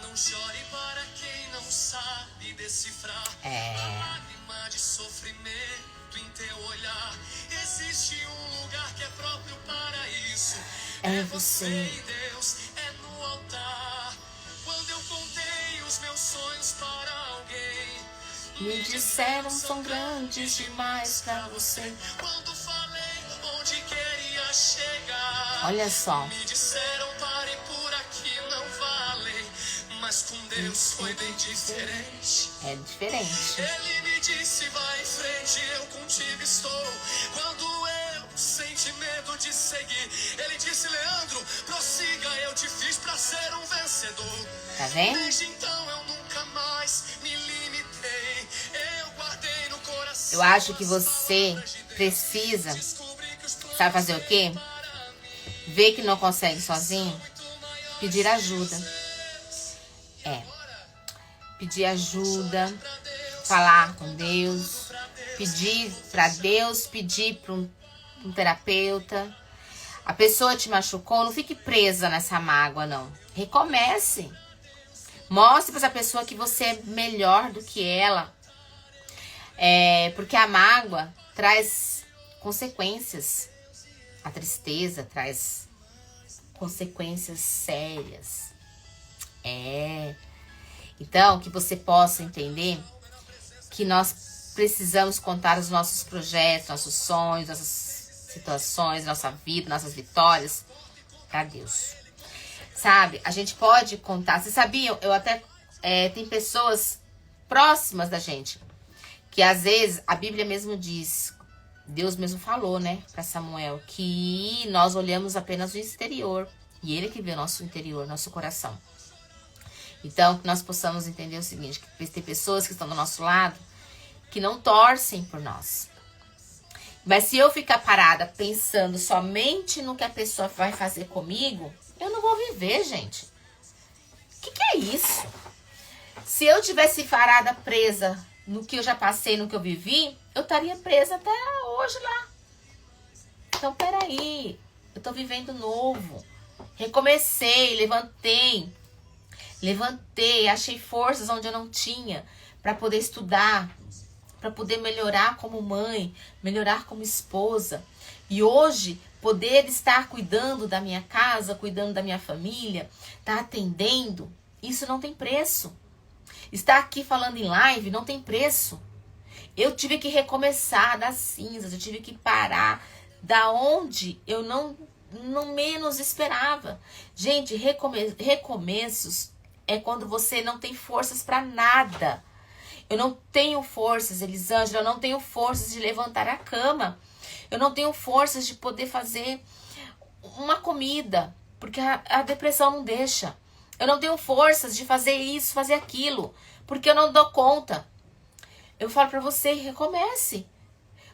Não chore para quem não sabe decifrar. Lágrima de sofrimento em teu olhar. Existe um lugar que é próprio para isso. É você e Deus, é no altar. Quando eu contei os meus sonhos para alguém, me disseram são grandes demais pra você. Quando falei onde queria chegar, olha só. Me disseram pare por aqui, não vale. Mas com Deus foi bem diferente. É diferente. Ele me disse vai em frente, eu contigo estou. Quando eu senti medo de seguir, ele disse Leandro, prossiga, eu te fiz pra ser um vencedor. Tá vendo? Desde então eu nunca mais me limitei. Eu guardei no coração. Eu acho que você precisa, sabe fazer o quê? Ver que não consegue sozinho, pedir ajuda. Pedir ajuda, falar com Deus, pedir pra Deus, pedir pra um terapeuta. A pessoa te machucou, não fique presa nessa mágoa, não. Recomece. Mostre pra essa pessoa que você é melhor do que ela. Porque a mágoa traz consequências. A tristeza traz consequências sérias. Então, que você possa entender que nós precisamos contar os nossos projetos, nossos sonhos, nossas situações, nossa vida, nossas vitórias para Deus. Sabe? A gente pode contar. Vocês sabiam? Eu até... tem pessoas próximas da gente que às vezes a Bíblia mesmo diz, Deus mesmo falou, né, para Samuel, que nós olhamos apenas o exterior e Ele que vê o nosso interior, nosso coração. Então, que nós possamos entender o seguinte, que tem pessoas que estão do nosso lado que não torcem por nós. Mas se eu ficar parada pensando somente no que a pessoa vai fazer comigo, eu não vou viver, gente. O que é isso? Se eu tivesse parada presa no que eu já passei, no que eu vivi, eu estaria presa até hoje lá. Então, peraí. Eu tô vivendo novo. Recomecei, levantei. Levantei, achei forças onde eu não tinha para poder estudar, para poder melhorar como mãe, melhorar como esposa. E hoje, poder estar cuidando da minha casa, cuidando da minha família, tá atendendo, isso não tem preço. Estar aqui falando em live não tem preço. Eu tive que recomeçar das cinzas, eu tive que parar da onde eu não menos esperava. Gente, recomeços é quando você não tem forças para nada. Eu não tenho forças, Elisângela, eu não tenho forças de levantar a cama. Eu não tenho forças de poder fazer uma comida, porque a depressão não deixa. Eu não tenho forças de fazer isso, fazer aquilo, porque eu não dou conta. Eu falo para você, recomece.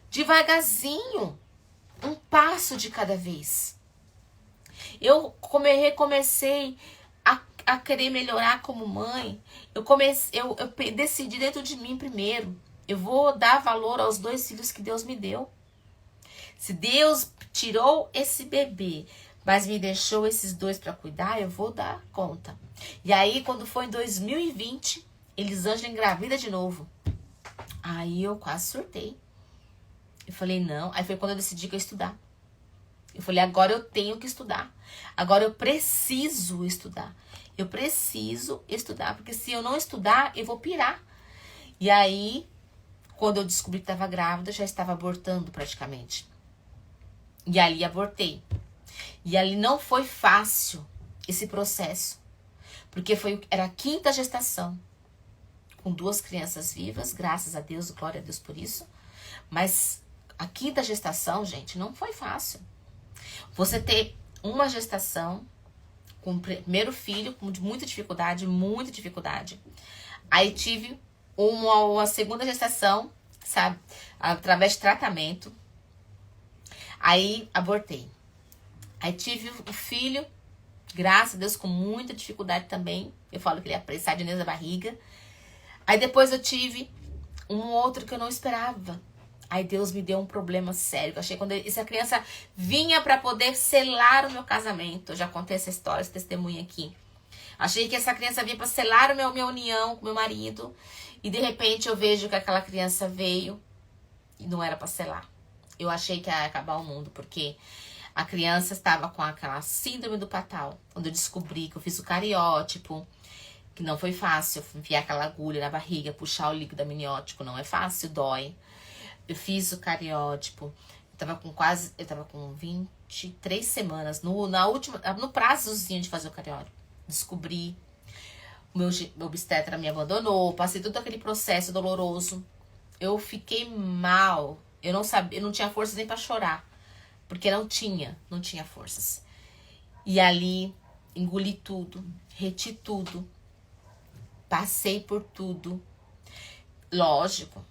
Devagarzinho, um passo de cada vez. Eu recomecei a querer melhorar como mãe. Eu decidi dentro de mim primeiro. Eu vou dar valor aos 2 filhos que Deus me deu. Se Deus tirou esse bebê, mas me deixou esses 2 para cuidar, eu vou dar conta. E aí, quando foi em 2020, Elisângela engravida de novo. Aí eu quase surtei. Eu falei, não. Aí foi quando eu decidi que eu ia estudar. Eu falei, agora eu tenho que estudar. Agora eu preciso estudar. Eu preciso estudar, porque se eu não estudar, eu vou pirar. E aí, quando eu descobri que estava grávida, eu já estava abortando praticamente. E ali abortei. E ali não foi fácil esse processo. Porque era a 5ª gestação. Com 2 crianças vivas, graças a Deus, glória a Deus por isso. Mas a 5ª gestação, gente, não foi fácil. Você ter uma gestação com o primeiro filho, com muita dificuldade, muita dificuldade. Aí tive uma segunda gestação, sabe, através de tratamento. Aí abortei. Aí tive o filho, graças a Deus, com muita dificuldade também. Eu falo que ele ia apressar de dentro da barriga. Aí depois eu tive um outro que eu não esperava. Aí Deus me deu um problema sério. Eu achei quando essa criança vinha para poder selar o meu casamento. Eu já contei essa história, esse testemunho aqui. Achei que essa criança vinha para selar minha união com meu marido. E de repente eu vejo que aquela criança veio e não era para selar. Eu achei que ia acabar o mundo, porque a criança estava com aquela síndrome do Patal. Quando eu descobri que eu fiz o cariótipo, que não foi fácil enfiar aquela agulha na barriga, puxar o líquido amniótico, não é fácil, dói. Eu fiz o cariótipo, eu tava com 23 semanas, no prazozinho de fazer o cariótipo. Descobri, o meu obstetra me abandonou, passei todo aquele processo doloroso. Eu fiquei mal, eu não tinha forças nem pra chorar, porque não tinha forças. E ali, engoli tudo, reti tudo, passei por tudo, lógico,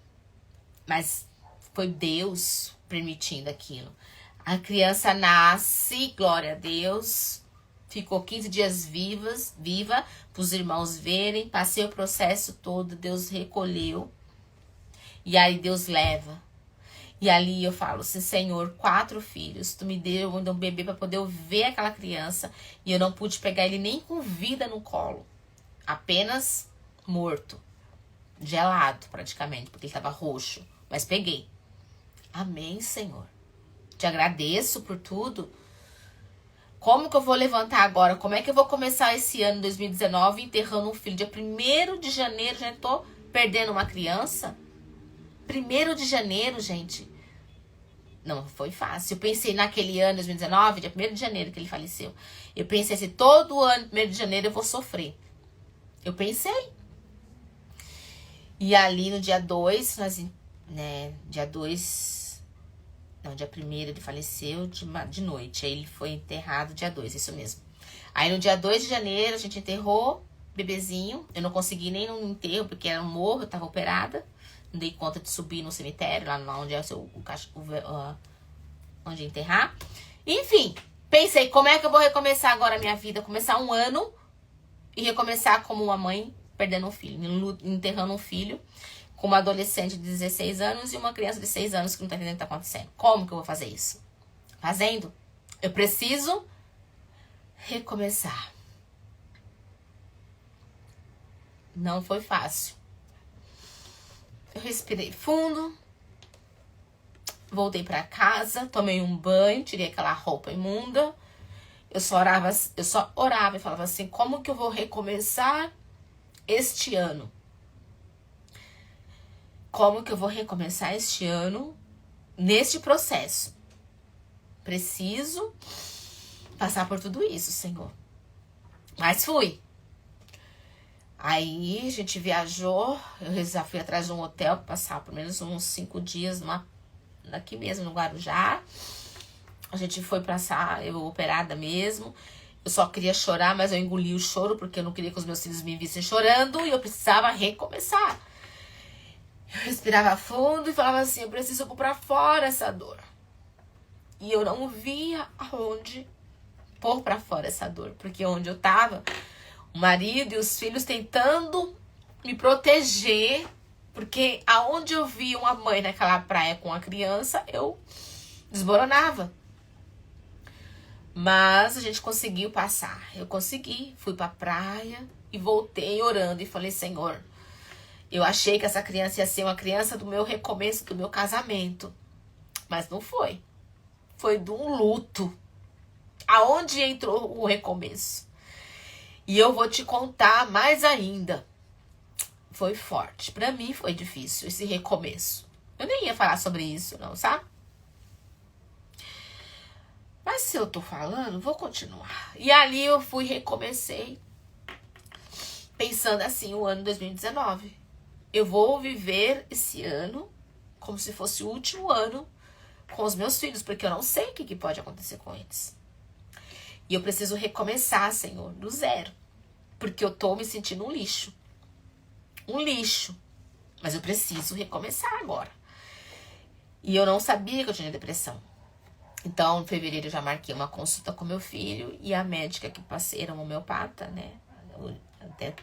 mas foi Deus permitindo aquilo. A criança nasce, glória a Deus, ficou 15 dias viva, para os irmãos verem, passei o processo todo, Deus recolheu, e aí Deus leva. E ali eu falo assim, Senhor, 4 filhos, tu me deu um bebê para poder ver aquela criança, e eu não pude pegar ele nem com vida no colo, apenas morto, gelado praticamente, porque ele estava roxo, mas peguei. Amém, Senhor. Te agradeço por tudo. Como que eu vou levantar agora? Como é que eu vou começar esse ano 2019 enterrando um filho? Dia 1º de janeiro já tô perdendo uma criança. 1º de janeiro, gente. Não foi fácil. Eu pensei naquele ano, 2019, dia 1º de janeiro que ele faleceu. Eu pensei assim, todo ano, 1º de janeiro eu vou sofrer. Eu pensei. E ali no dia 2, dia 1º ele faleceu de noite. Aí ele foi enterrado dia 2, isso mesmo. Aí no dia 2 de janeiro a gente enterrou o bebezinho. Eu não consegui nem no enterro, porque era um morro, eu tava operada. Não dei conta de subir no cemitério, lá onde é onde enterrar. Enfim, pensei, como é que eu vou recomeçar agora a minha vida? Começar um ano e recomeçar como uma mãe perdendo um filho, enterrando um filho com uma adolescente de 16 anos e uma criança de 6 anos que não tá entendendo o que tá acontecendo. Como que eu vou fazer isso? Fazendo. Eu preciso recomeçar. Não foi fácil. Eu respirei fundo. Voltei pra casa, tomei um banho, tirei aquela roupa imunda. Eu só orava e falava assim, como que eu vou recomeçar este ano? Como que eu vou recomeçar este ano neste processo? Preciso passar por tudo isso, Senhor. Mas fui. Aí a gente viajou, eu já fui atrás de um hotel para passar pelo menos uns 5 dias aqui mesmo no Guarujá. A gente foi passar, eu operada mesmo. Eu só queria chorar, mas eu engoli o choro porque eu não queria que os meus filhos me vissem chorando e eu precisava recomeçar. Eu respirava fundo e falava assim, eu preciso pôr pra fora essa dor. E eu não via aonde pôr pra fora essa dor, porque onde eu tava, o marido e os filhos tentando me proteger, porque aonde eu via uma mãe naquela praia com a criança, eu desmoronava. Mas a gente conseguiu passar. Eu consegui, fui pra praia e voltei orando e falei, Senhor, eu achei que essa criança ia ser uma criança do meu recomeço, do meu casamento. Mas não foi. Foi de um luto. Aonde entrou o recomeço? E eu vou te contar mais ainda. Foi forte. Pra mim foi difícil esse recomeço. Eu nem ia falar sobre isso, não, sabe? Mas se eu tô falando, vou continuar. E ali eu fui e recomecei. Pensando assim, o ano 2019. Eu vou viver esse ano como se fosse o último ano com os meus filhos, porque eu não sei o que pode acontecer com eles. E eu preciso recomeçar, Senhor, do zero. Porque eu tô me sentindo um lixo. Um lixo. Mas eu preciso recomeçar agora. E eu não sabia que eu tinha depressão. Então, em fevereiro eu já marquei uma consulta com meu filho e a médica que passei era uma homeopata, né? Até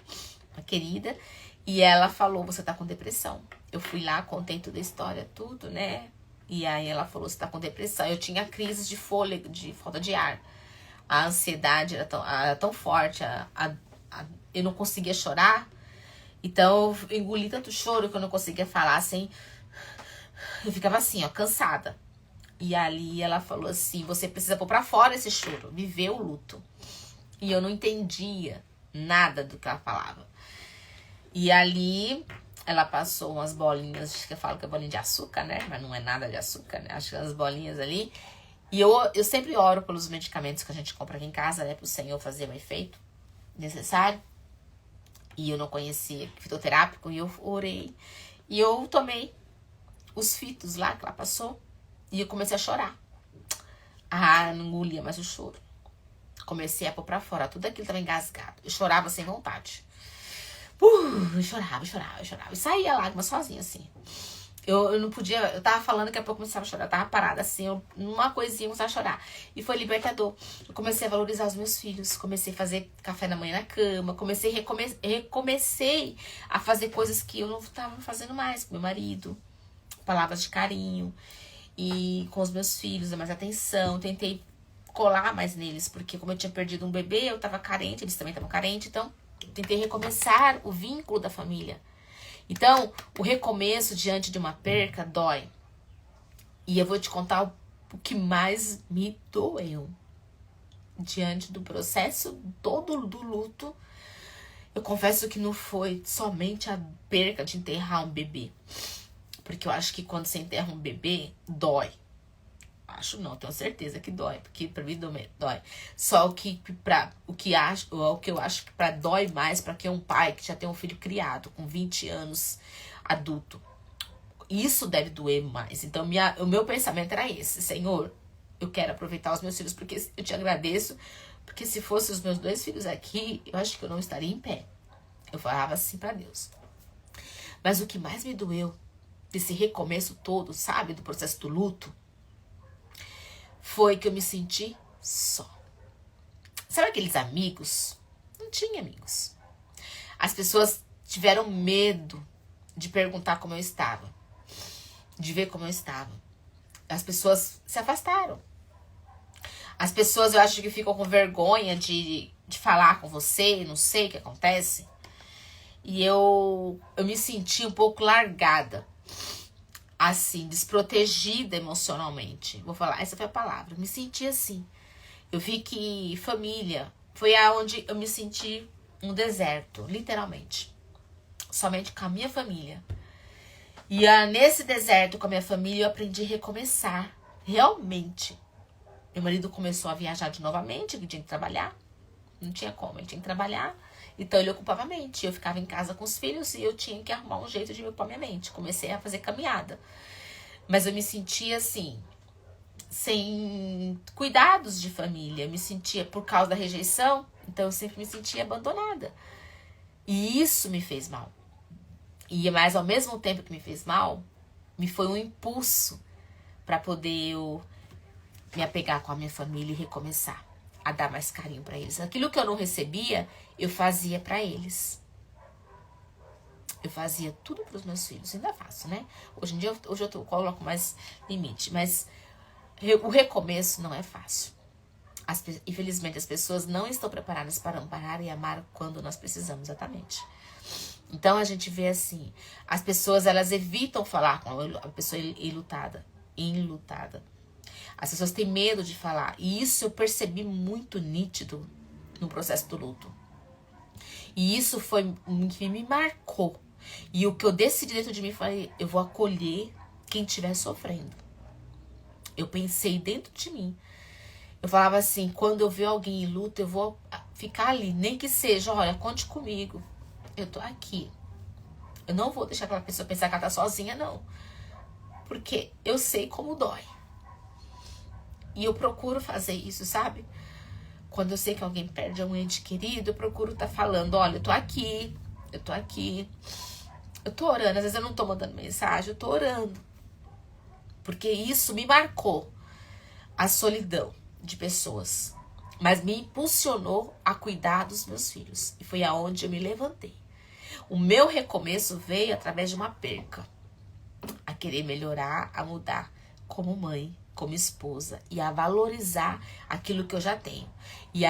uma querida. E ela falou, você tá com depressão. Eu fui lá, contei toda a história, tudo, né? E aí ela falou, você tá com depressão. Eu tinha crises de fôlego, de falta de ar. A ansiedade era tão forte, eu não conseguia chorar. Então eu engoli tanto choro que eu não conseguia falar assim. Eu ficava assim, ó, cansada. E ali ela falou assim, você precisa pôr pra fora esse choro, viver o luto. E eu não entendia nada do que ela falava. E ali ela passou umas bolinhas, acho que eu falo que é bolinha de açúcar, né? Mas não é nada de açúcar, né? Acho que as bolinhas ali. E eu sempre oro pelos medicamentos que a gente compra aqui em casa, né? Pro Senhor fazer o efeito necessário. E eu não conhecia fitoterápico e eu orei. E eu tomei os fitos lá que ela passou. E eu comecei a chorar. Não engolia mais o choro. Comecei a pôr pra fora. Tudo aquilo tava engasgado. Eu chorava sem vontade. Eu chorava. E saía lágrima sozinha, assim. Eu não podia... Eu tava falando, daqui a pouco eu começava a chorar. Eu tava parada, assim. Numa coisinha, eu começava a chorar. E foi libertador. Eu comecei a valorizar os meus filhos. Comecei a fazer café da manhã na cama. Recomecei a fazer coisas que eu não tava fazendo mais. Com meu marido. Palavras de carinho. E com os meus filhos, mais atenção. Tentei colar mais neles. Porque como eu tinha perdido um bebê, eu tava carente. Eles também estavam carentes. Então, tentei recomeçar o vínculo da família. Então, o recomeço diante de uma perca dói. E eu vou te contar o que mais me doeu. Diante do processo todo do luto, eu confesso que não foi somente a perca de enterrar um bebê. Porque eu acho que quando você enterra um bebê, dói. Acho não, tenho certeza que dói. Porque pra mim dói. Só o que eu acho que dói mais pra quem é um pai que já tem um filho criado com 20 anos, adulto. Isso deve doer mais. Então o meu pensamento era esse. Senhor, eu quero aproveitar os meus filhos porque eu te agradeço. Porque se fossem os meus 2 filhos aqui, eu acho que eu não estaria em pé. Eu falava assim pra Deus. Mas o que mais me doeu desse recomeço todo, sabe? Do processo do luto. Foi que eu me senti só. Sabe aqueles amigos? Não tinha amigos. As pessoas tiveram medo de perguntar como eu estava. De ver como eu estava. As pessoas se afastaram. As pessoas, eu acho que ficam com vergonha de falar com você. Não sei o que acontece. E eu me senti um pouco largada. Assim, desprotegida emocionalmente. Vou falar, essa foi a palavra. Me senti assim. Eu vi que família foi aonde eu me senti um deserto, literalmente. Somente com a minha família. E nesse deserto com a minha família eu aprendi a recomeçar. Realmente. Meu marido começou a viajar de novamente, ele tinha que trabalhar. Não tinha como, ele tinha que trabalhar. Então ele ocupava a mente. Eu ficava em casa com os filhos e eu tinha que arrumar um jeito de me ocupar minha mente. Comecei a fazer caminhada. Mas eu me sentia assim, sem cuidados de família. Eu me sentia por causa da rejeição. Então eu sempre me sentia abandonada. E isso me fez mal. Mas ao mesmo tempo que me fez mal, me foi um impulso para poder eu me apegar com a minha família e recomeçar a dar mais carinho para eles. Aquilo que eu não recebia, eu fazia para eles. Eu fazia tudo para os meus filhos, ainda faço, né? Hoje em dia, eu coloco mais limite, mas o recomeço não é fácil. Infelizmente, as pessoas não estão preparadas para amparar e amar quando nós precisamos, exatamente. Então, a gente vê assim, as pessoas, elas evitam falar com a pessoa enlutada. As pessoas têm medo de falar. E isso eu percebi muito nítido no processo do luto. E isso foi o que me marcou. E o que eu decidi dentro de mim, falei, eu vou acolher quem estiver sofrendo. Eu pensei dentro de mim. Eu falava assim, quando eu ver alguém em luto, eu vou ficar ali. Nem que seja, olha, conte comigo. Eu tô aqui. Eu não vou deixar aquela pessoa pensar que ela tá sozinha, não. Porque eu sei como dói. E eu procuro fazer isso, sabe? Quando eu sei que alguém perde um ente querido, eu procuro estar falando, olha, eu tô aqui. Eu tô orando. Às vezes eu não tô mandando mensagem, eu tô orando. Porque isso me marcou. A solidão de pessoas. Mas me impulsionou a cuidar dos meus filhos. E foi aonde eu me levantei. O meu recomeço veio através de uma perca. A querer melhorar, a mudar como mãe, como esposa. E a valorizar aquilo que eu já tenho. E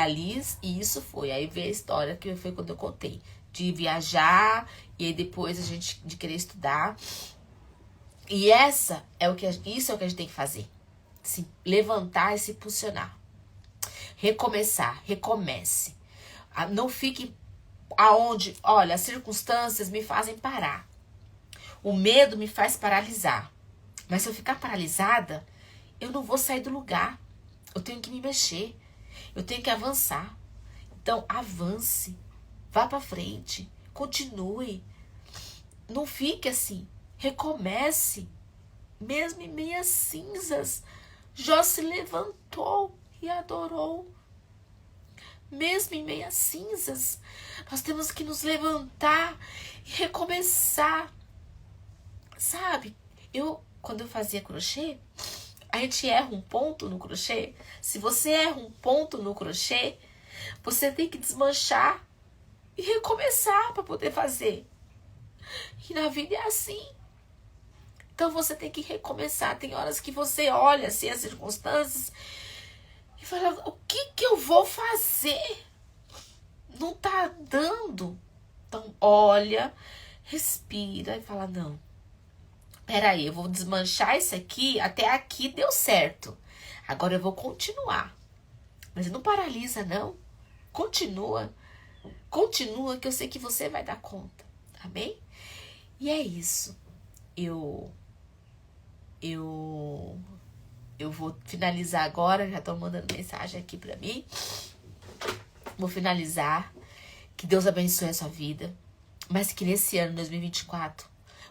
isso foi. Aí veio a história que foi quando eu contei. De viajar, e aí depois de querer estudar. E isso é o que a gente tem que fazer. Se levantar e se impulsionar. Recomeçar, recomece. Não fique aonde, olha, as circunstâncias me fazem parar. O medo me faz paralisar. Mas se eu ficar paralisada, eu não vou sair do lugar. Eu tenho que me mexer. Eu tenho que avançar. Então, avance. Vá pra frente. Continue. Não fique assim. Recomece. Mesmo em meias cinzas, Jó se levantou e adorou. Mesmo em meias cinzas, nós temos que nos levantar e recomeçar. Sabe, quando eu fazia crochê, a gente erra um ponto no crochê. Se você erra um ponto no crochê, você tem que desmanchar e recomeçar para poder fazer. E na vida é assim. Então você tem que recomeçar. Tem horas que você olha assim as circunstâncias e fala, o que eu vou fazer? Não tá dando. Então olha, respira e fala, não. Peraí, eu vou desmanchar isso aqui, até aqui deu certo. Agora eu vou continuar. Mas não paralisa, não. Continua. Continua que eu sei que você vai dar conta. Amém? E é isso. Eu vou finalizar agora. Já estão mandando mensagem aqui pra mim. Vou finalizar. Que Deus abençoe a sua vida. Mas que nesse ano, 2024,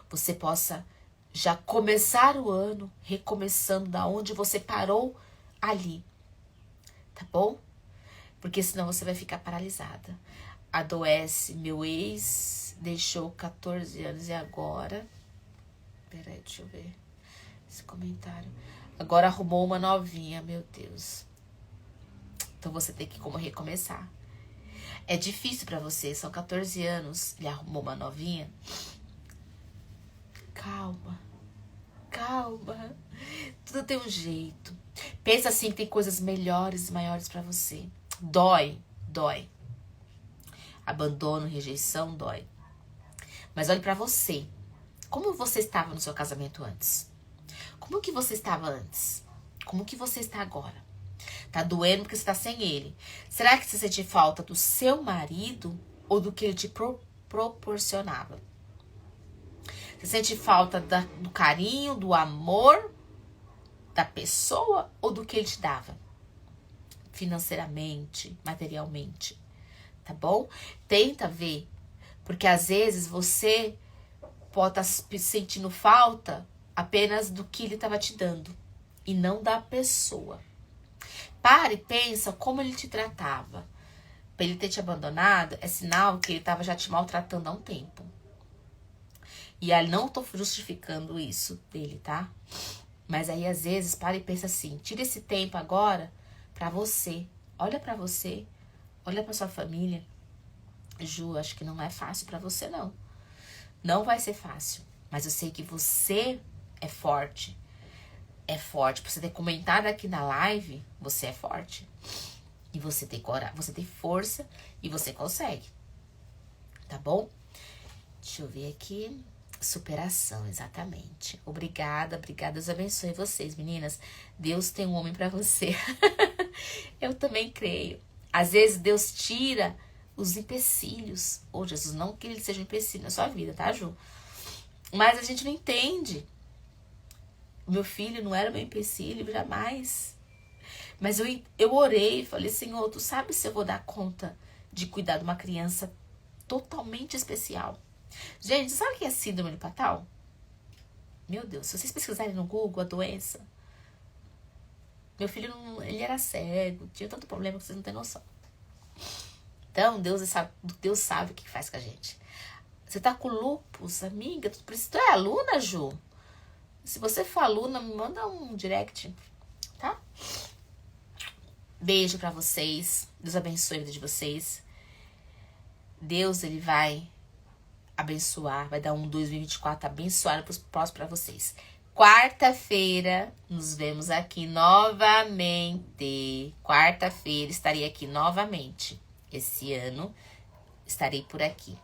você possa já começar o ano recomeçando da onde você parou ali. Tá bom? Porque senão você vai ficar paralisada. Adoece, meu ex deixou 14 anos e agora... Peraí, deixa eu ver esse comentário. Agora arrumou uma novinha, meu Deus. Então você tem que como recomeçar. É difícil pra você, são 14 anos, ele arrumou uma novinha. Calma, calma. Tudo tem um jeito. Pensa assim que tem coisas melhores e maiores pra você. Dói, dói. Abandono, rejeição, dói. Mas olhe pra você. Como você estava no seu casamento antes? Como que você estava antes? Como que você está agora? Tá doendo porque você tá sem ele. Será que você sente falta do seu marido ou do que ele te proporcionava? Você sente falta do carinho, do amor da pessoa ou do que ele te dava? Financeiramente, materialmente. Tá bom? Tenta ver. Porque às vezes você pode estar sentindo falta apenas do que ele estava te dando e não da pessoa. Para e pensa como ele te tratava. Para ele ter te abandonado é sinal que ele estava já te maltratando há um tempo. E aí não tô justificando isso dele, tá? Mas aí às vezes para e pensa assim, tira esse tempo agora pra você. Olha pra você, olha pra sua família. Ju, acho que não é fácil pra você não. Não vai ser fácil, mas eu sei que você é forte. É forte. Pra você ter comentado aqui na live, você é forte. E você tem coragem, você tem força e você consegue. Tá bom? Deixa eu ver aqui. Superação, exatamente. Obrigada, Deus abençoe vocês, meninas. Deus tem um homem pra você. Eu também creio. Às vezes Deus tira os empecilhos. Ô, Jesus, não que ele seja um empecilho na sua vida, tá, Ju? Mas a gente não entende. O meu filho não era meu empecilho, jamais. Mas eu orei e falei, Senhor, tu sabe se eu vou dar conta de cuidar de uma criança totalmente especial? Gente, sabe o que é síndrome de Patal? Meu Deus, se vocês pesquisarem no Google a doença, meu filho, ele era cego, tinha tanto problema que vocês não têm noção. Então, Deus sabe o que faz com a gente. Você tá com lúpus, amiga? Tu é aluna, Ju? Se você for aluna, me manda um direct, tá? Beijo pra vocês. Deus abençoe a vida de vocês. Deus, ele vai abençoar, vai dar um 2024 abençoado pros próximos pra vocês. Quarta-feira, nos vemos aqui novamente. Quarta-feira estarei aqui novamente. Esse ano estarei por aqui.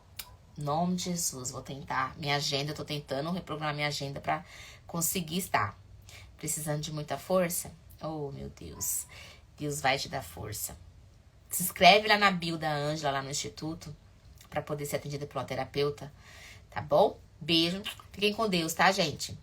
Em nome de Jesus, vou tentar. Minha agenda, eu tô tentando reprogramar minha agenda pra conseguir estar. Precisando de muita força? Oh, meu Deus. Deus vai te dar força. Se inscreve lá na bio da Ângela, lá no Instituto, pra poder ser atendida por uma terapeuta. Tá bom? Beijo. Fiquem com Deus, tá, gente?